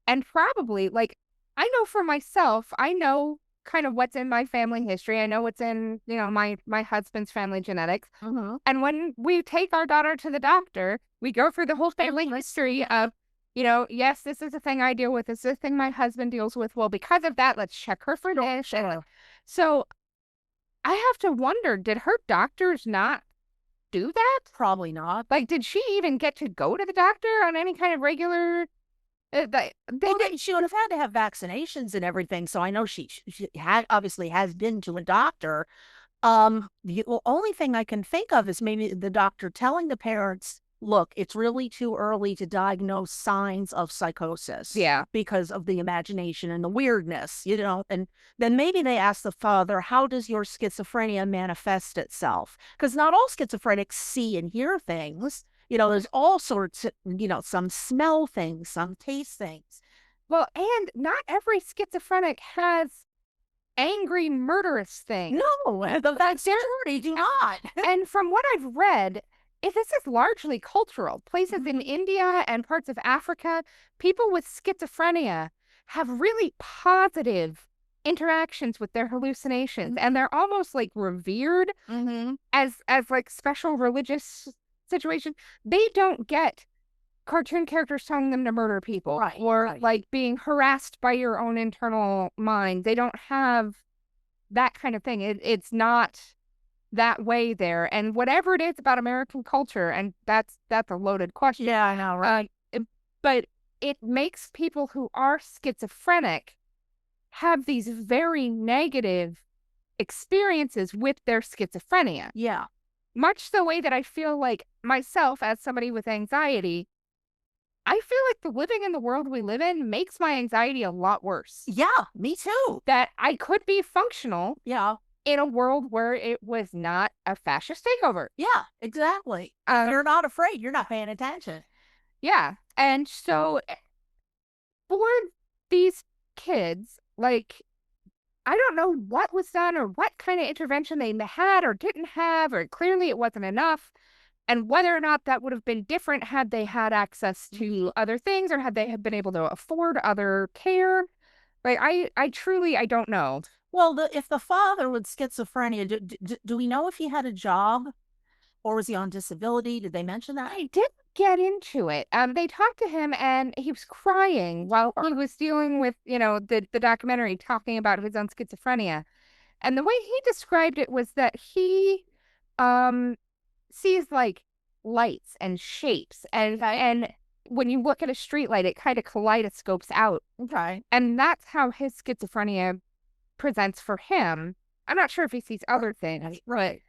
And probably, like, I know for myself, I know kind of what's in my family history. I know what's in, my husband's family genetics. And when we take our daughter to the doctor, we go through the whole family history of, yes, this is a thing I deal with. This is a thing my husband deals with. Well, because of that, let's check her for this. So I have to wonder, did her doctors not do that? Probably not. Like, did she even get to go to the doctor on any kind of regular? She would have had to have vaccinations and everything. So I know she obviously has been to a doctor. The only thing I can think of is maybe the doctor telling the parents, look, it's really too early to diagnose signs of psychosis. Yeah. Because of the imagination and the weirdness, and then maybe they ask the father, how does your schizophrenia manifest itself? Because not all schizophrenics see and hear things. There's all sorts of, some smell things, some taste things. Well, and not every schizophrenic has angry, murderous things. No, the vast majority do not. And from what I've read, this is largely cultural. Places in India and parts of Africa, people with schizophrenia have really positive interactions with their hallucinations, and they're almost like revered as like special religious situation. They don't get cartoon characters telling them to murder people, or like being harassed by your own internal mind. They don't have that kind of thing. It's not that way there. And whatever it is about American culture, and that's a loaded question. Yeah, I know, right? But it makes people who are schizophrenic have these very negative experiences with their schizophrenia. Yeah. Much the way that I feel like myself, as somebody with anxiety, I feel like the living in the world we live in makes my anxiety a lot worse. Yeah, me too. That I could be functional Yeah. in a world where it was not a fascist takeover. Yeah, exactly. You're not afraid. You're not paying attention. Yeah. And so for these kids, like, I don't know what was done or what kind of intervention they had or didn't have, or clearly it wasn't enough. And whether or not that would have been different had they had access to other things, or had they been able to afford other care. Like, I truly, I don't know. Well, if the father with schizophrenia, do we know if he had a job, or was he on disability? Did they mention that? I didn't get into it. They talked to him, and he was crying while he was dealing with, the documentary, talking about his own schizophrenia. And the way he described it was that he sees like lights and shapes, and when you look at a street light, it kind of kaleidoscopes out. Okay. And that's how his schizophrenia presents for him. I'm not sure if he sees other things. Right.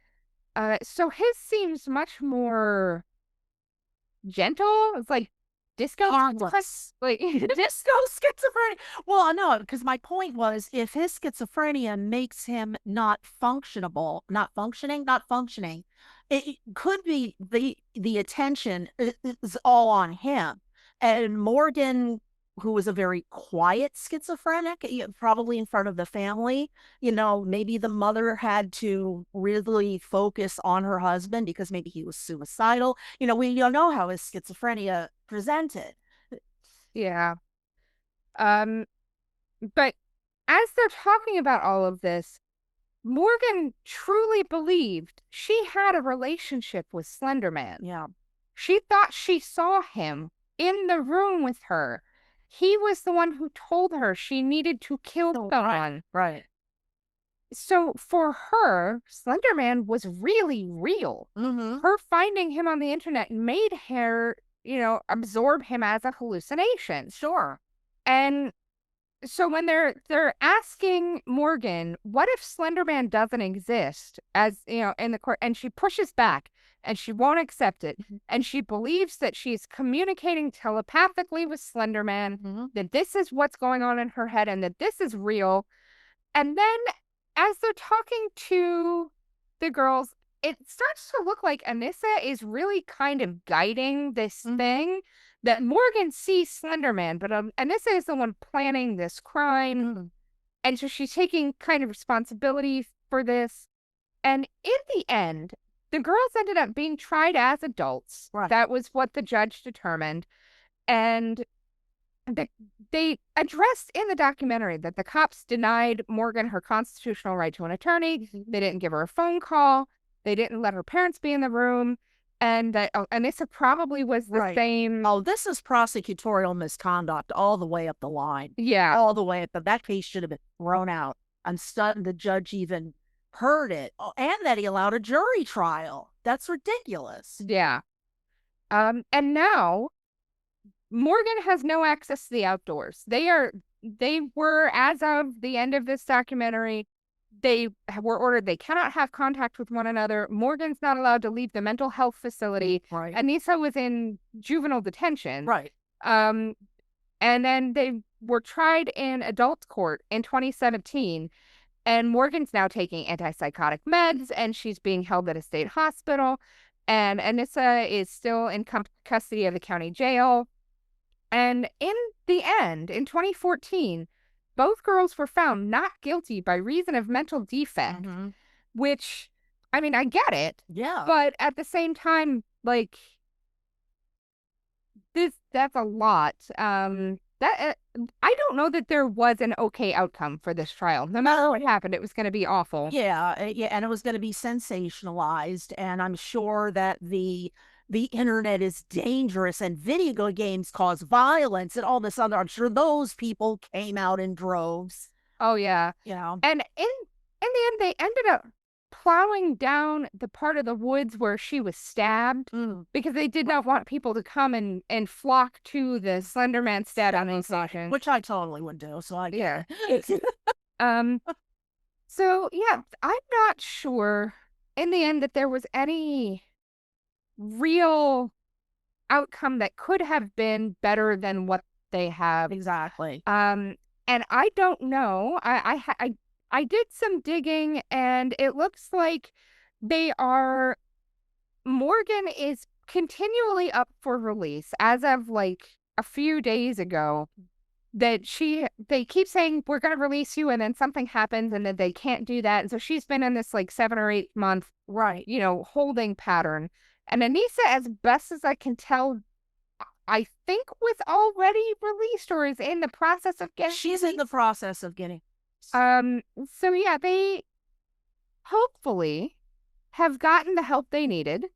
So his seems much more gentle. It's like disco, harmless, like disco schizophrenia. Well, no, because my point was, if his schizophrenia makes him not functioning, it could be the attention is all on him. And Morgan, who was a very quiet schizophrenic, probably in front of the family, maybe the mother had to really focus on her husband because maybe he was suicidal. We don't know how his schizophrenia presented. Yeah. But as they're talking about all of this, Morgan truly believed she had a relationship with Slenderman. Yeah. She thought she saw him in the room with her. He was the one who told her she needed to kill So, someone. right. So for her, Slenderman was really real. Mm-hmm. Her finding him on the internet made her, absorb him as a hallucination. Sure. And so when they're asking Morgan, what if Slenderman doesn't exist, as in the court, and she pushes back and she won't accept it, and she believes that she's communicating telepathically with Slenderman, that this is what's going on in her head and that this is real. And then as they're talking to the girls, it starts to look like Anissa is really kind of guiding this thing, that Morgan sees Slenderman, but Anissa is the one planning this crime. And so she's taking kind of responsibility for this. And in the end, the girls ended up being tried as adults. Right. That was what the judge determined. And they addressed in the documentary that the cops denied Morgan her constitutional right to an attorney. They didn't give her a phone call. They didn't let her parents be in the room. And Anissa probably was the same. Oh, this is prosecutorial misconduct all the way up the line. Yeah. All the way up. That case should have been thrown out. I'm stunned the judge even heard it. Oh, and that he allowed a jury trial. That's ridiculous. Yeah. And now Morgan has no access to the outdoors. They were, as of the end of this documentary, they were ordered they cannot have contact with one another. Morgan's not allowed to leave the mental health facility. Right. Anissa was in juvenile detention. Right. And then they were tried in adult court in 2017. And Morgan's now taking antipsychotic meds, and she's being held at a state hospital. And Anissa is still in custody of the county jail. And in the end, in 2014, both girls were found not guilty by reason of mental defect, which, I mean, I get it. Yeah. But at the same time, like, that's a lot. I don't know that there was an okay outcome for this trial. No matter what happened, it was going to be awful. Yeah, and it was going to be sensationalized, and I'm sure that the internet is dangerous and video games cause violence and all this other. I'm sure those people came out in droves. Oh yeah. And in the end, they ended up plowing down the part of the woods where she was stabbed because they did not want people to come and flock to the Slenderman stabbing station, which I totally would do. So yeah. So yeah, I'm not sure in the end that there was any real outcome that could have been better than what they have. Exactly. And I don't know. I did some digging, and it looks like Morgan is continually up for release as of like a few days ago. That they keep saying, we're going to release you, and then something happens, and then they can't do that. And so she's been in this like 7 or 8 month, holding pattern. And Anissa, as best as I can tell, I think was already released or is in the process of getting. She's in the process of getting. So yeah, they hopefully have gotten the help they needed,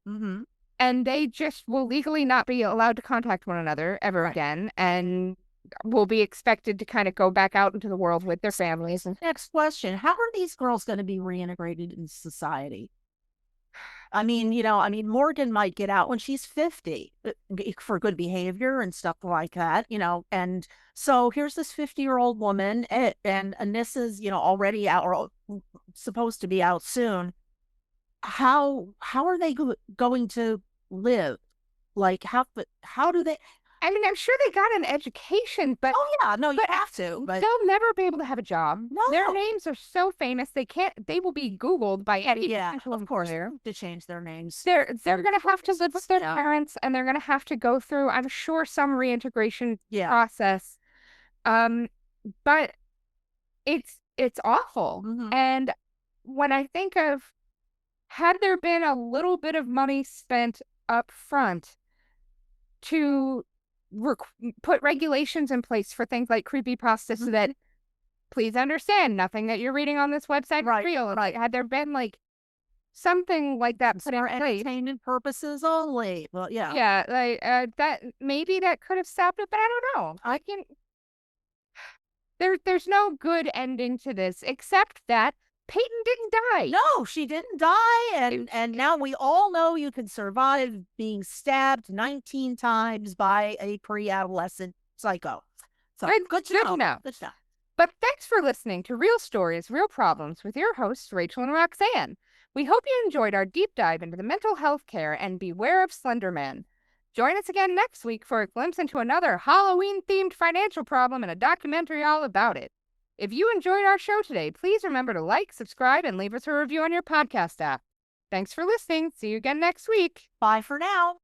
and they just will legally not be allowed to contact one another ever again, and will be expected to kind of go back out into the world with their families. Next question: how are these girls going to be reintegrated in society? I mean, Morgan might get out when she's 50 for good behavior and stuff like that, and so here's this 50-year-old woman, and Anissa's, already out or supposed to be out soon. How are they going to live? Like, how do they? I mean, I'm sure they got an education, but oh yeah, no, you have to. But they'll never be able to have a job. No, their names are so famous they will be Googled by any. Yeah, of course, to change their names. They're gonna have to live with their parents, and they're gonna have to go through, I'm sure, some reintegration process. But it's awful. And when I think of, had there been a little bit of money spent up front to put regulations in place for things like creepypasta so that please understand, nothing that you're reading on this website is real. Right. Had there been like something like that put in For place, entertainment purposes only. Well, yeah. yeah, like that maybe that could have stopped it, but I don't know. There's no good ending to this except that Peyton didn't die. No, she didn't die, and now we all know you can survive being stabbed 19 times by a pre-adolescent psycho. So good to know. Good stuff. But thanks for listening to Real Stories, Real Problems with your hosts, Rachel and Roxanne. We hope you enjoyed our deep dive into the mental health care and Beware of Slenderman. Join us again next week for a glimpse into another Halloween-themed financial problem and a documentary all about it. If you enjoyed our show today, please remember to like, subscribe, and leave us a review on your podcast app. Thanks for listening. See you again next week. Bye for now.